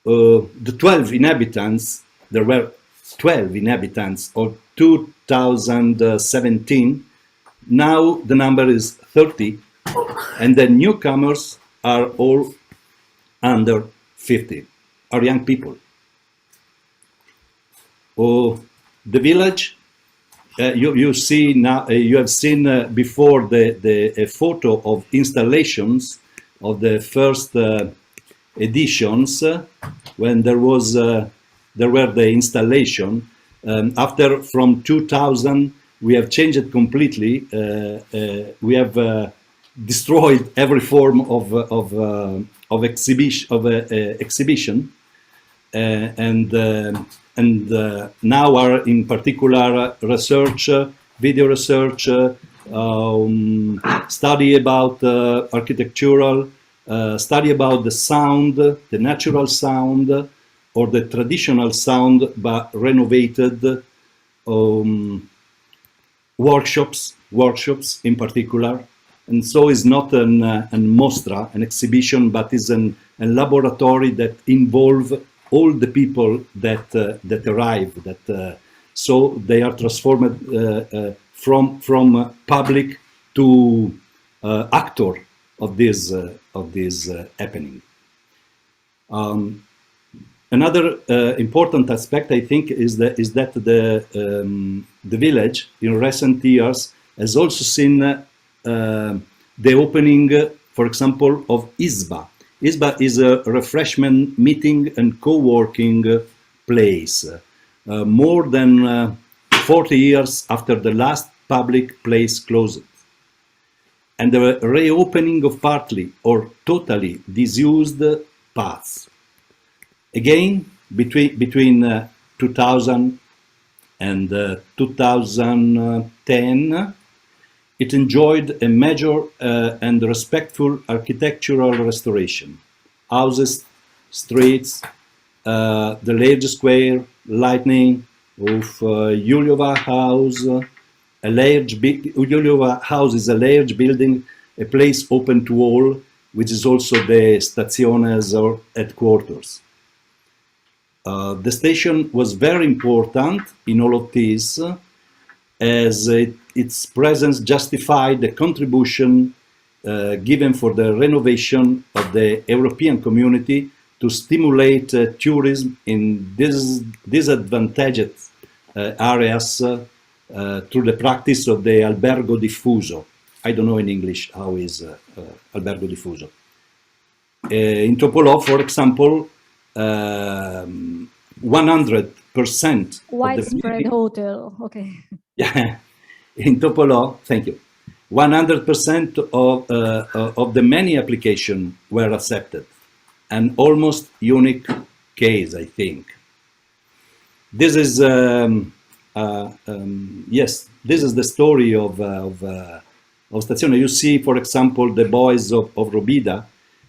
[SPEAKER 5] The 12 inhabitants, there were 12 inhabitants of 2017, now the number is 30, and the newcomers are all under 50, are young people. The village, you see now, you have seen before a photo of installations of the first editions when there were the installation. After from 2000 we have changed it completely. We have destroyed every form of exhibition, and now are in particular research, video research, study about architectural, study about the sound, the natural sound, or the traditional sound, but renovated, workshops in particular. And so it's not an mostra, an exhibition, but is a laboratory that involve all the people that arrive, so they are transformed from public to actor of this happening. Another important aspect, I think, is that the village in recent years has also seen the opening, for example, of ISBA. ISBA is a refreshment, meeting and co-working place. More than 40 years after the last public place closed. And the reopening of partly or totally disused paths. Again, between 2000 and 2010, it enjoyed a major and respectful architectural restoration. Houses, streets, the large square, lighting of Juliova House. Juliova House is a large building, a place open to all, which is also the Stazione's headquarters. The station was very important in all of this, as its presence justified the contribution given for the renovation of the European community to stimulate tourism in disadvantaged areas through the practice of the albergo diffuso. I don't know in English how is albergo diffuso. In Topolò, for example, 100%
[SPEAKER 1] widespread hotel, okay.
[SPEAKER 5] in Topolò, thank you, 100% of the many applications were accepted, an almost unique case, I think. This is, yes, this is the story of Stazione. You see, for example, the boys of Robida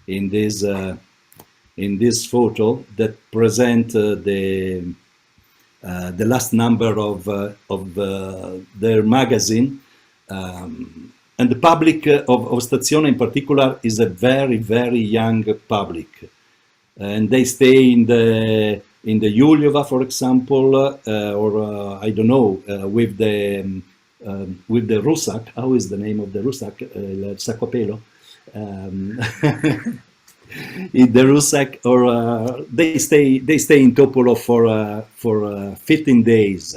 [SPEAKER 5] in this photo that present the last number of their magazine, and the public of Stazione in particular is a very, very young public, and they stay in the Juliova, for example, or I don't know, with the Rusak. How is the name of the Rusak? Il Sacco a Pelo. In the Rusak, or they stay in Topolò for 15 days.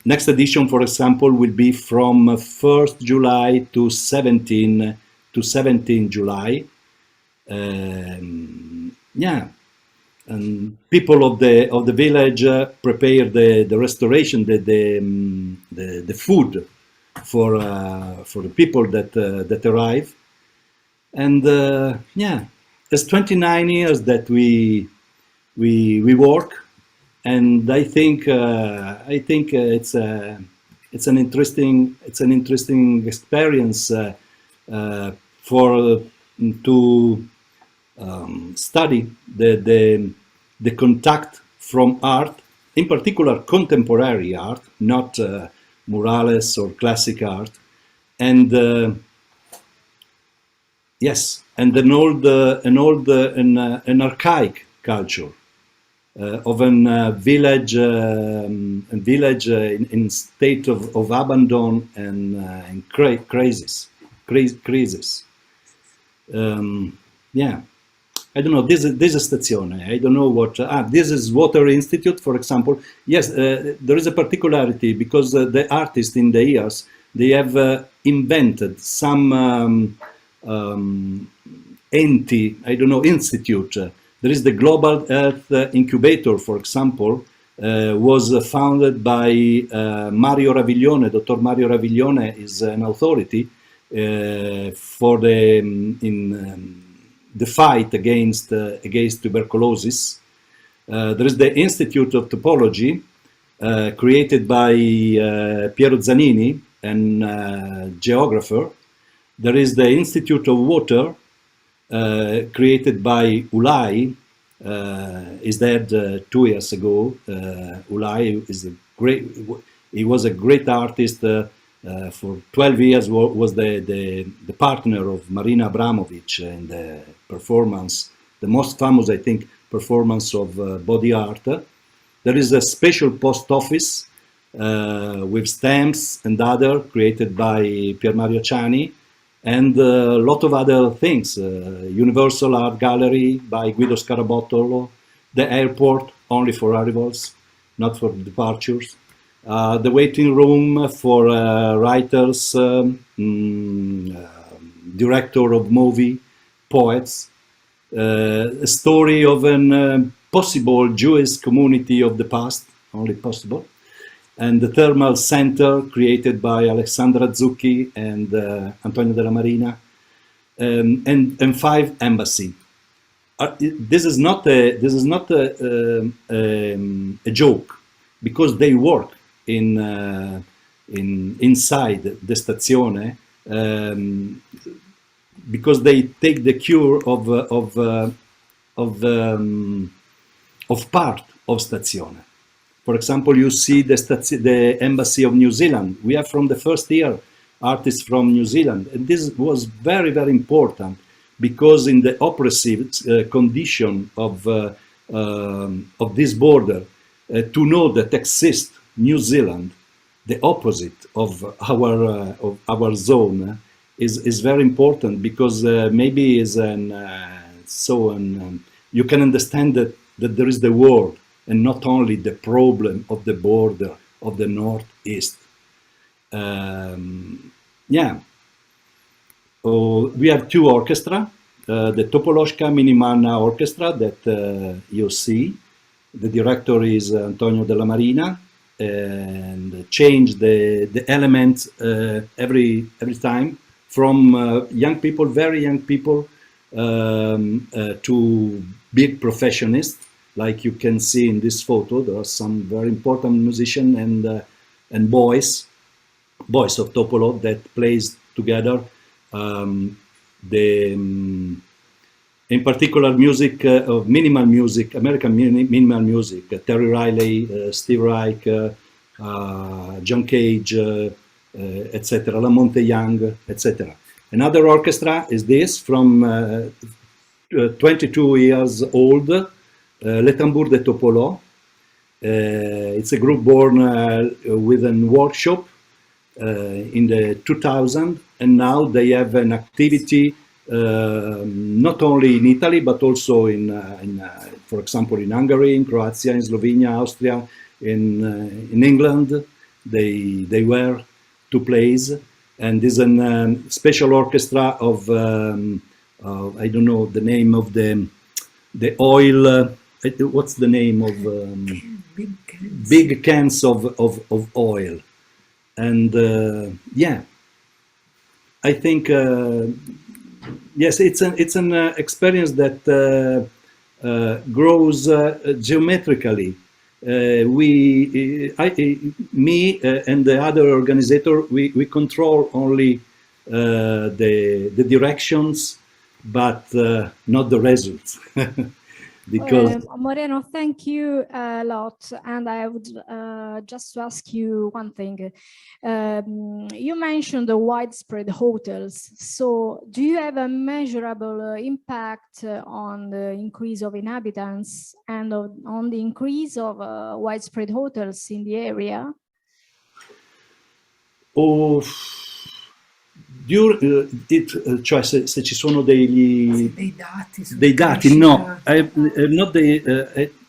[SPEAKER 5] Next edition, for example, will be from 1st July to 17 July. Yeah, and people of the village prepare the restoration, the food for the people that arrive. And yeah, it's 29 years that we work, and I think it's an interesting experience to study the contact from art, in particular contemporary art, not murales or classic art, and yes, and an archaic culture of a village in state of abandon and crisis. Yeah, I don't know. This is Stazione. I don't know what. This is Water Institute, for example. Yes, there is a particularity because the artists in the years they have invented some. Institute. There is the Global Health Incubator, for example, was founded by Mario Raviglione. Dr. Mario Raviglione is an authority for the fight against tuberculosis. There is the Institute of Topology, created by Piero Zanini, a geographer. There is the Institute of Water, created by Ulai, is dead 2 years ago. Ulai is he was a great artist. For 12 years was the partner of Marina Abramovic in the performance, the most famous, I think, performance of body art. There is a special post office with stamps and other created by Pier Mario Ciani, and a lot of other things. Universal Art Gallery by Guido Scarabottolo, the airport only for arrivals, not for departures. The waiting room for writers, director of movie, poets, a story of a possible Jewish community of the past, only possible, and the thermal center created by Alessandra Zucchi and Antonio della Marina, and 5 embassy. This is not a joke, because they work inside the Stazione, because they take the cure of part of Stazione. For example, you see the embassy of New Zealand. We are from the first year artists from New Zealand, and this was very, very important, because in the oppressive condition of this border, to know that exists New Zealand, the opposite of our zone, is very important, because maybe is you can understand that there is the world and not only the problem of the border of the northeast. Yeah. We have 2 orchestra, the Topoloshka Minimana Orchestra that you see. The director is Antonio della Marina, and change the elements every time, from young people, very young people, to big professionists, like you can see in this photo. There are some very important musicians and boys of Topolò that plays together. In particular, music of minimal music, American minimal music, Terry Riley, Steve Reich, John Cage, etc., Lamonte Young, etc. Another orchestra is this, from 22 years old, Les Tambours de Topolò. It's a group born with a workshop in the 2000, and now they have an activity not only in Italy but also for example, in Hungary, in Croatia, in Slovenia, Austria, in England. They were to plays, and there's a special orchestra of I don't know the name of the oil. What's the name of big cans of oil? And yeah, I think yes, it's an experience that grows geometrically. Me and the other organizer, we control only the directions, but not the results. Because
[SPEAKER 1] Moreno, thank you a lot, and I would just to ask you one thing. You mentioned the widespread hotels. So do you have a measurable impact on the increase of inhabitants and on the increase of widespread hotels in the area?
[SPEAKER 5] Cioè se ci sono dei dati, no, I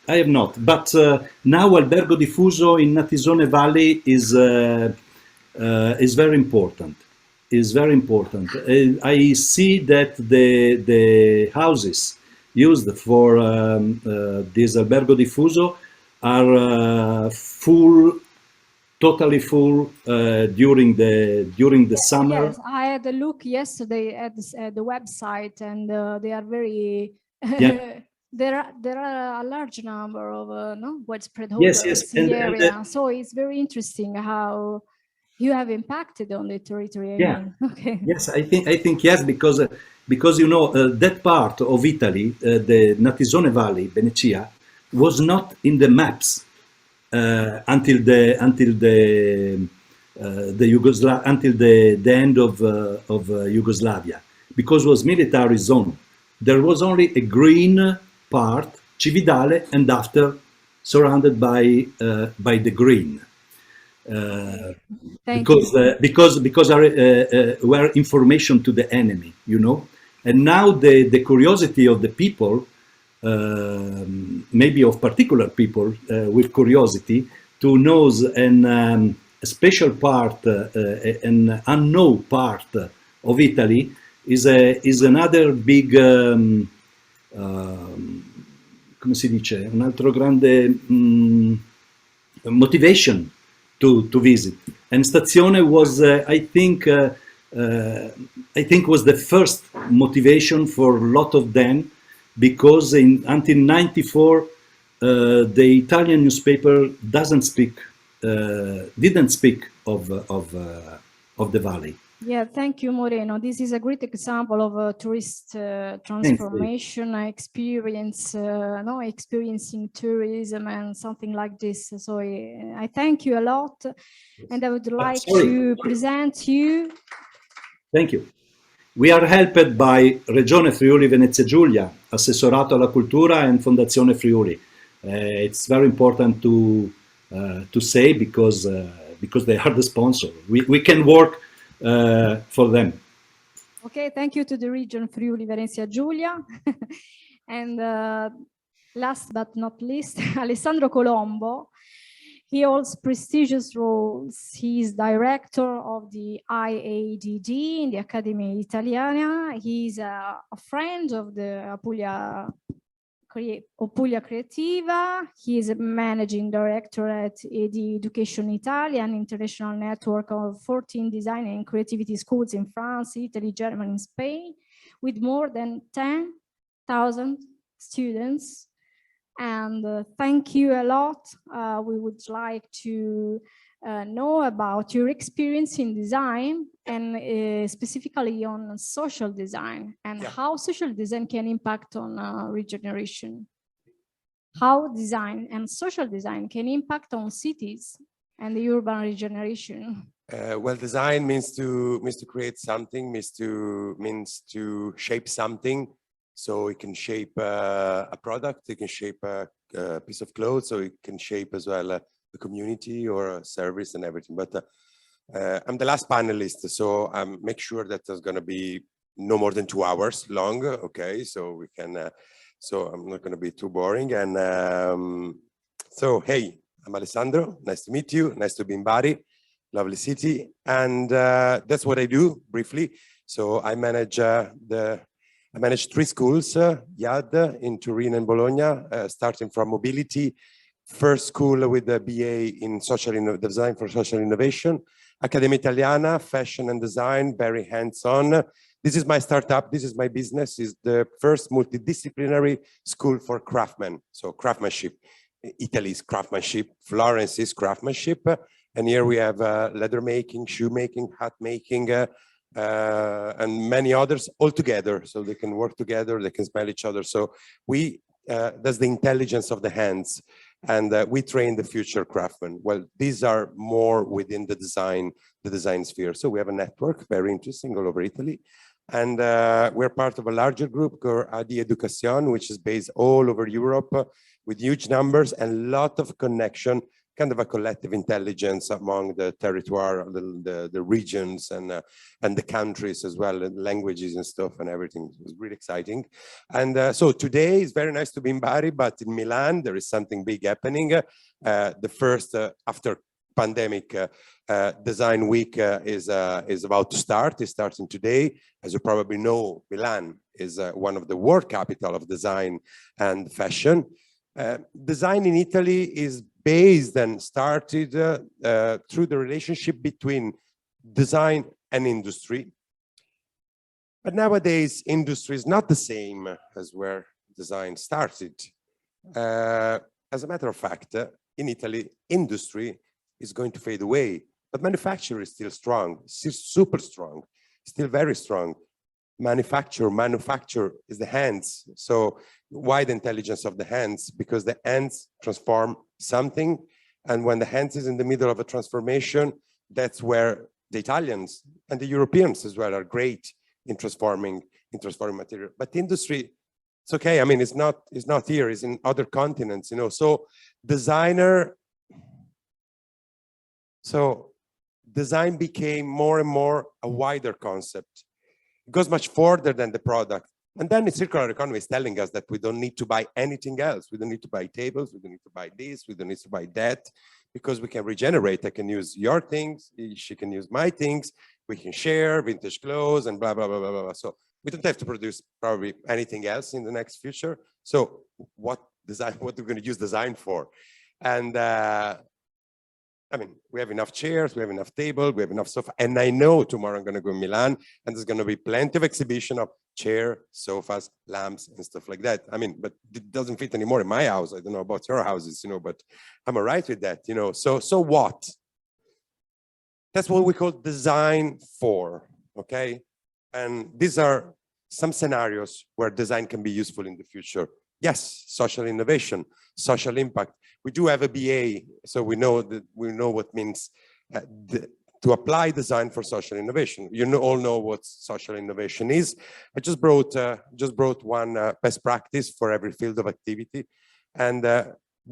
[SPEAKER 5] have not, but now Albergo Diffuso in Natisone Valley is very important. I see that the houses used for this Albergo Diffuso are totally full during the summer.
[SPEAKER 1] Yes, I had a look yesterday at the website, and they are very.
[SPEAKER 5] Yeah.
[SPEAKER 1] There are a large number of widespread hotels in the area. So it's very interesting how you have impacted on the territory.
[SPEAKER 5] Yeah.
[SPEAKER 1] I mean. Okay.
[SPEAKER 5] Yes, I think yes, because you know that part of Italy, the Natisone Valley, Venetia, was not in the maps. Until the end of Yugoslavia, because it was military zone. There was only a green part, Cividale, and after surrounded by the green. Because were information to the enemy, you know. And now the curiosity of the people, maybe of particular people with curiosity, to know a special part, an unknown part of Italy is another big, come si dice, un altro grande motivation to visit. And Stazione was, I think was the first motivation for a lot of them, because until '94 the Italian newspaper didn't speak of the valley.
[SPEAKER 1] Yeah, thank you, Moreno. This is a great example of a tourist transformation experience, experiencing tourism and something like this. So I thank you a lot, and I would like to present you.
[SPEAKER 5] Thank you. We are helped by Regione Friuli Venezia Giulia, Assessorato alla Cultura, and Fondazione Friuli. It's very important to say, because they are the sponsor. We can work for them.
[SPEAKER 1] Okay, thank you to the region Friuli Venezia Giulia. And last but not least, Alessandro Colombo. He holds prestigious roles. He is director of the IAAD in the Accademia Italiana. He is a friend of the Apulia Puglia Creativa. He is a managing director at the Education Italia, an international network of 14 design and creativity schools in France, Italy, Germany, and Spain, with more than 10,000 students. And thank you a lot. We would like to know about your experience in design and specifically on social design and how social design can impact on regeneration. How design and social design can impact on cities and the urban regeneration.
[SPEAKER 6] Well, design means to create something, means to shape something. So it can shape a product, it can shape a piece of clothes, so it can shape as well a community or a service and everything. But I'm the last panelist, so make sure that there's going to be no more than 2 hours long. Okay, so we can. So I'm not going to be too boring. And so hey, I'm Alessandro. Nice to meet you. Nice to be in Bari, lovely city. And that's what I do briefly. So I manage I manage 3 schools, IAAD in Turin and Bologna, starting from mobility. First school with the BA in design for social innovation. Accademia Italiana, fashion and design, very hands-on. This is my startup, this is my business, is the first multidisciplinary school for craftsmen. So craftsmanship, Italy's craftsmanship, Florence is craftsmanship. And here we have leather making, shoe making, hat making, and many others all together. So they can work together, they can smell each other. So that's the intelligence of the hands. And we train the future craftsmen. Well, these are more within the design sphere. So we have a network, very interesting, all over Italy. And we're part of a larger group called IAAD Education, which is based all over Europe with huge numbers and a lot of connection, kind of a collective intelligence among the territoire, the regions and the countries as well, and languages and stuff and everything. It was really exciting. And so today is very nice to be in Bari, but in Milan, there is something big happening. The first, after pandemic, design week is about to start. It's starting today. As you probably know, Milan is one of the world capital of design and fashion. Design in Italy is based and started through the relationship between design and industry. But nowadays, industry is not the same as where design started. As a matter of fact, in Italy, industry is going to fade away, but manufacture is still strong, still super strong, still very strong. Manufacture is the hands. So why the intelligence of the hands? Because the hands transform something. And when the hands is in the middle of a transformation, that's where the Italians and the Europeans as well are great in transforming material. But industry, it's okay. I mean, it's not here, it's in other continents, you know. So design became more and more a wider concept. It goes much further than the product. And then the circular economy is telling us that we don't need to buy anything else. We don't need to buy tables. We don't need to buy this. We don't need to buy that, because we can regenerate. I can use your things. She can use my things. We can share vintage clothes and blah, blah, blah, blah, blah. So we don't have to produce probably anything else in the next future. So what are we going to use design for? And I mean, we have enough chairs, we have enough tables, we have enough sofa. And I know tomorrow I'm going to go to Milan and there's going to be plenty of exhibition of chair, sofas, lamps and stuff like that. I mean, but it doesn't fit anymore in my house. I don't know about your houses, you know, but I'm all right with that, you know. So what? That's what we call design for, okay? And these are some scenarios where design can be useful in the future. Yes, social innovation, social impact. We do have a BA, so we know what means to apply design for social innovation. You all know what social innovation is. I just brought one best practice for every field of activity, and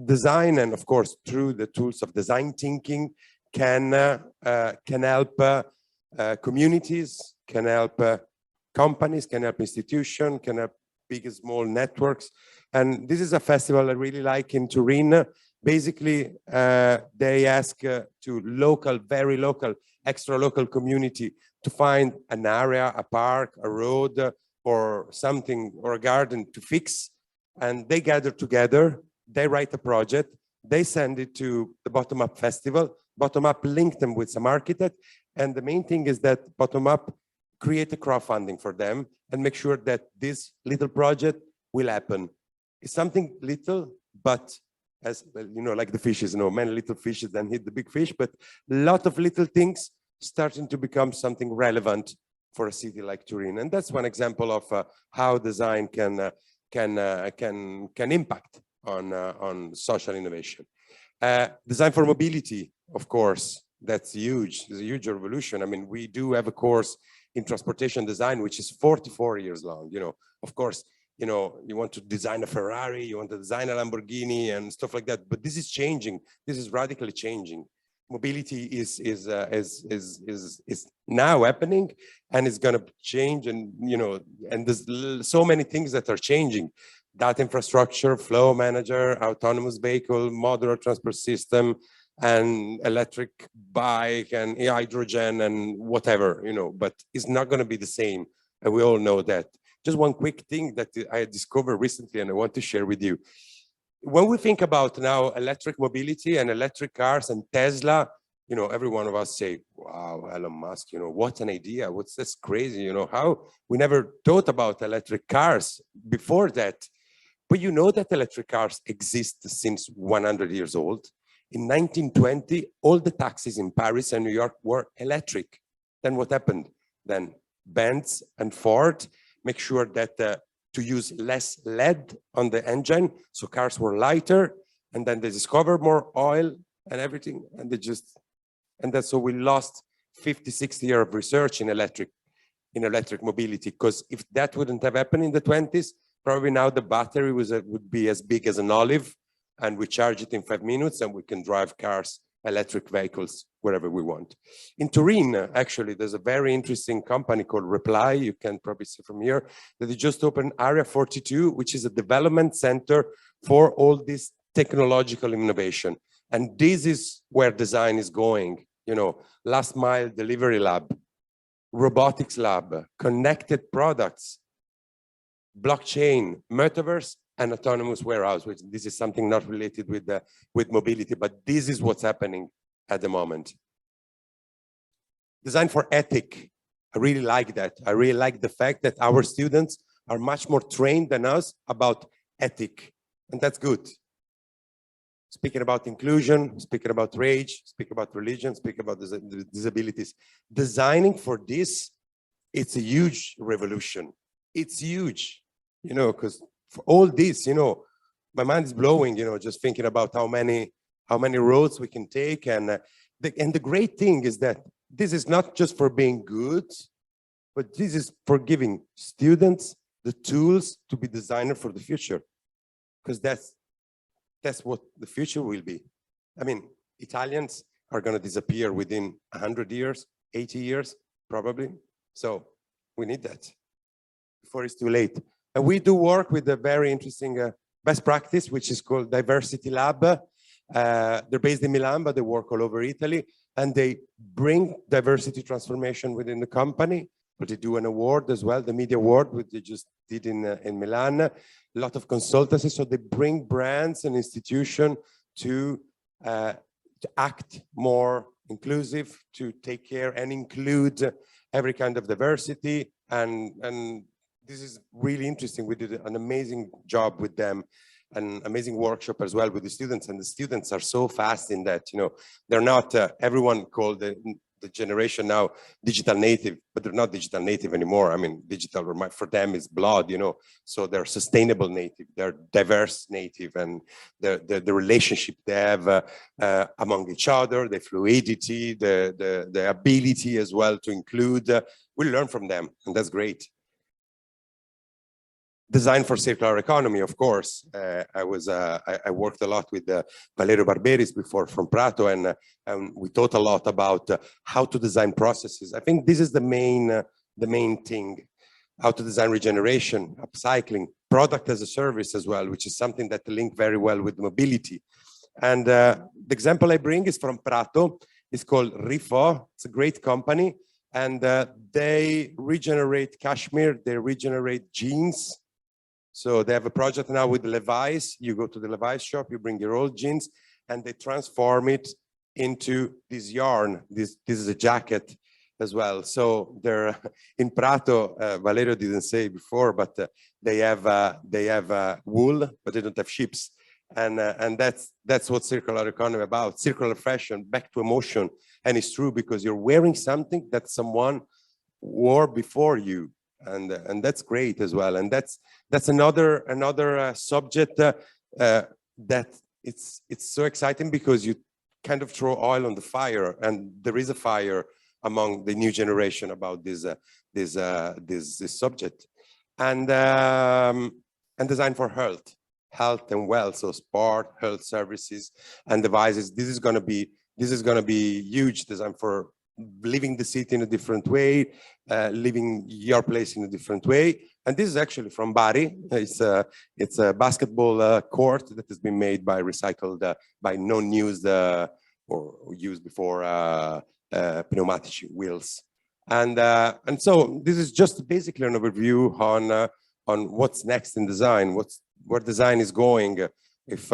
[SPEAKER 6] design, and of course through the tools of design thinking, can help communities, can help companies, can help institutions, can help big and small networks. And this is a festival I really like in Turin. Basically, they ask to local, very local, extra local community to find an area, a park, a road, or something, or a garden to fix and they gather together, they write a project, they send it to the bottom-up festival, bottom-up link them with some architect, and the main thing is that bottom-up create a crowdfunding for them and make sure that this little project will happen. It's something little, but as you know, like the fishes, many little fishes then hit the big fish, but a lot of little things starting to become something relevant for a city like Turin. And that's one example of how design can impact on social innovation. Design for mobility, of course, that's huge. It's a huge revolution. I mean, we do have a course in transportation design, which is 44 years long. Of course, you want to design a Ferrari, you want to design a Lamborghini and stuff like that. But this is changing. This is radically changing. Mobility is now happening, and it's going to change. And and there's so many things that are changing: data infrastructure, flow manager, autonomous vehicle, modular transport system, and electric bike, and hydrogen, and whatever. But it's not going to be the same, and we all know that. Just one quick thing that I discovered recently, and I want to share with you. When we think about now electric mobility and electric cars and Tesla, every one of us say, wow, Elon Musk, what an idea. That's crazy, how we never thought about electric cars before that. But you know that electric cars exist since 100 years old. In 1920, all the taxis in Paris and New York were electric. Then what happened? Then Benz and Ford make sure that to use less lead on the engine, so cars were lighter, and then they discovered more oil and everything, and that's so we lost 50, 60 years of research in electric mobility, because if that wouldn't have happened in the 20s, probably now the battery would be as big as an olive, and we charge it in 5 minutes, and we can drive cars, electric vehicles, wherever we want. In Turin, actually, there's a very interesting company called Reply, you can probably see from here, that they just opened Area 42, which is a development center for all this technological innovation. And this is where design is going, last mile delivery lab, robotics lab, connected products, blockchain, metaverse, and autonomous warehouse, which this is something not related with mobility, but this is what's happening at the moment. Design for ethic. I really like that. I really like the fact that our students are much more trained than us about ethic, and that's good. Speaking about inclusion, speaking about race, speaking about religion, speaking about disabilities. Designing for this, it's a huge revolution. It's huge, because for all this, my mind is blowing, just thinking about how many roads we can take. And the great thing is that this is not just for being good, but this is for giving students the tools to be designer for the future, because that's what the future will be. I mean, Italians are going to disappear within 100 years, 80 years, probably. So we need that before it's too late. And we do work with a very interesting best practice, which is called Diversity Lab. They're based in Milan, but they work all over Italy. And they bring diversity transformation within the company, but they do an award as well, the media award, which they just did in Milan. A lot of consultancy, so they bring brands and institutions to act more inclusive, to take care and include every kind of diversity. And this is really interesting. We did an amazing job with them, an amazing workshop as well with the students, and the students are so fast in that, they're not, everyone called the generation now digital native, but they're not digital native anymore. I mean, digital for them is blood, so they're sustainable native, they're diverse native, and the relationship they have among each other, the fluidity, the ability as well to include, we learn from them, and that's great. Design for circular economy, of course. I worked a lot with Valerio Barberis before from Prato, and we taught a lot about how to design processes. I think this is the main thing: how to design regeneration, upcycling, product as a service as well, which is something that link very well with mobility. And the example I bring is from Prato. It's called Rifo. It's a great company, and they regenerate cashmere, they regenerate jeans. So they have a project now with Levi's. You go to the Levi's shop, you bring your old jeans, and they transform it into this yarn. This is a jacket as well. So they're in Prato. Valerio didn't say before, but they have wool, but they don't have ships. And that's what circular economy about. Circular fashion, back to emotion. And it's true because you're wearing something that someone wore before you. And that's great as well. And that's another subject that it's so exciting because you kind of throw oil on the fire, and there is a fire among the new generation about this subject. And design for health and wealth, so sport, health services, and devices. This is going to be huge. Design for living the city in a different way, living your place in a different way. And this is actually from Bari. It's a basketball court that has been made by recycled, by non-used or used before pneumatic wheels. And so this is just basically an overview on what's next in design, where design is going. If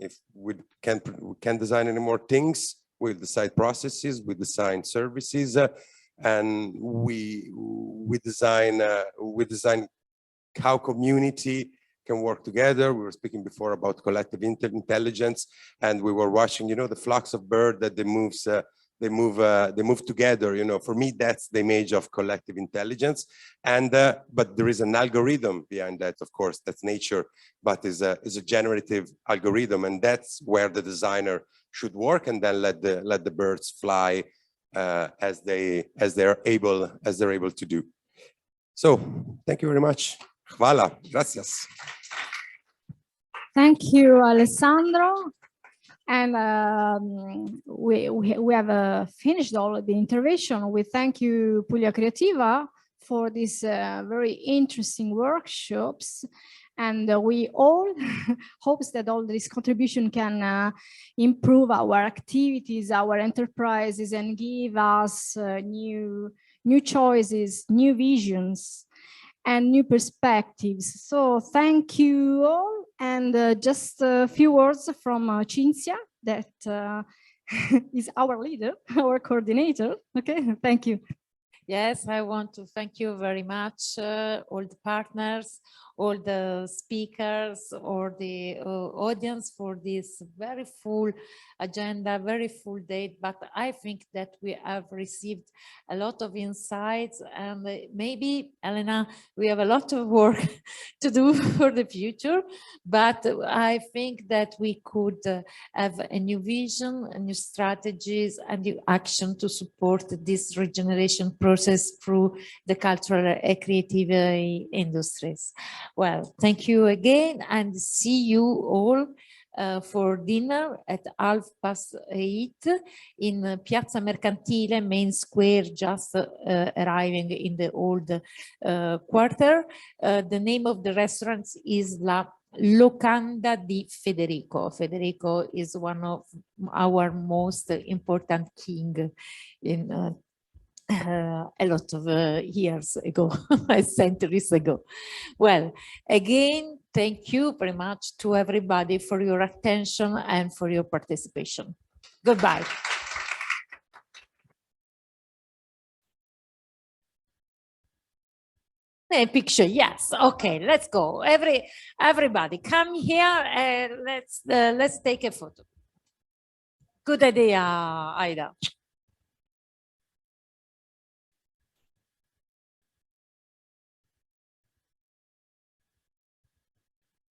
[SPEAKER 6] if we can't design any more things, we'll design processes, we design services, and we design how community can work together. We were speaking before about collective intelligence, and we were watching, the flocks of birds that they move together. For me, that's the image of collective intelligence. And but there is an algorithm behind that. Of course, that's nature, but is a generative algorithm, and that's where the designer should work, and then let the birds fly as they're able to do. So, thank you very much. Hvala, gracias.
[SPEAKER 1] Thank you, Alessandro. And we have finished all of the intervention. We thank you, Puglia Creativa, for these very interesting workshops. And we all hope that all this contribution can improve our activities, our enterprises, and give us new choices, new visions, and new perspectives. So thank you all. And just a few words from Cinzia, that is our leader, our coordinator. Okay, thank you.
[SPEAKER 7] Yes, I want to thank you very much, all the partners, all the speakers, or the audience for this very full agenda, very full day. But I think that we have received a lot of insights, and maybe, Elena, we have a lot of work to do for the future. But I think that we could have a new vision, a new strategies, and new action to support this regeneration process through the cultural and creative industries. Well, thank you again, and see you all for dinner at 8:30 in Piazza Mercantile, main square, just arriving in the old quarter. The name of the restaurant is La Locanda di Federico. Federico is one of our most important king in a lot of years ago, centuries ago. Well, again, thank you very much to everybody for your attention and for your participation. Goodbye. A picture, yes. Okay, let's go. Everybody, come here and let's take a photo. Good idea, Aida.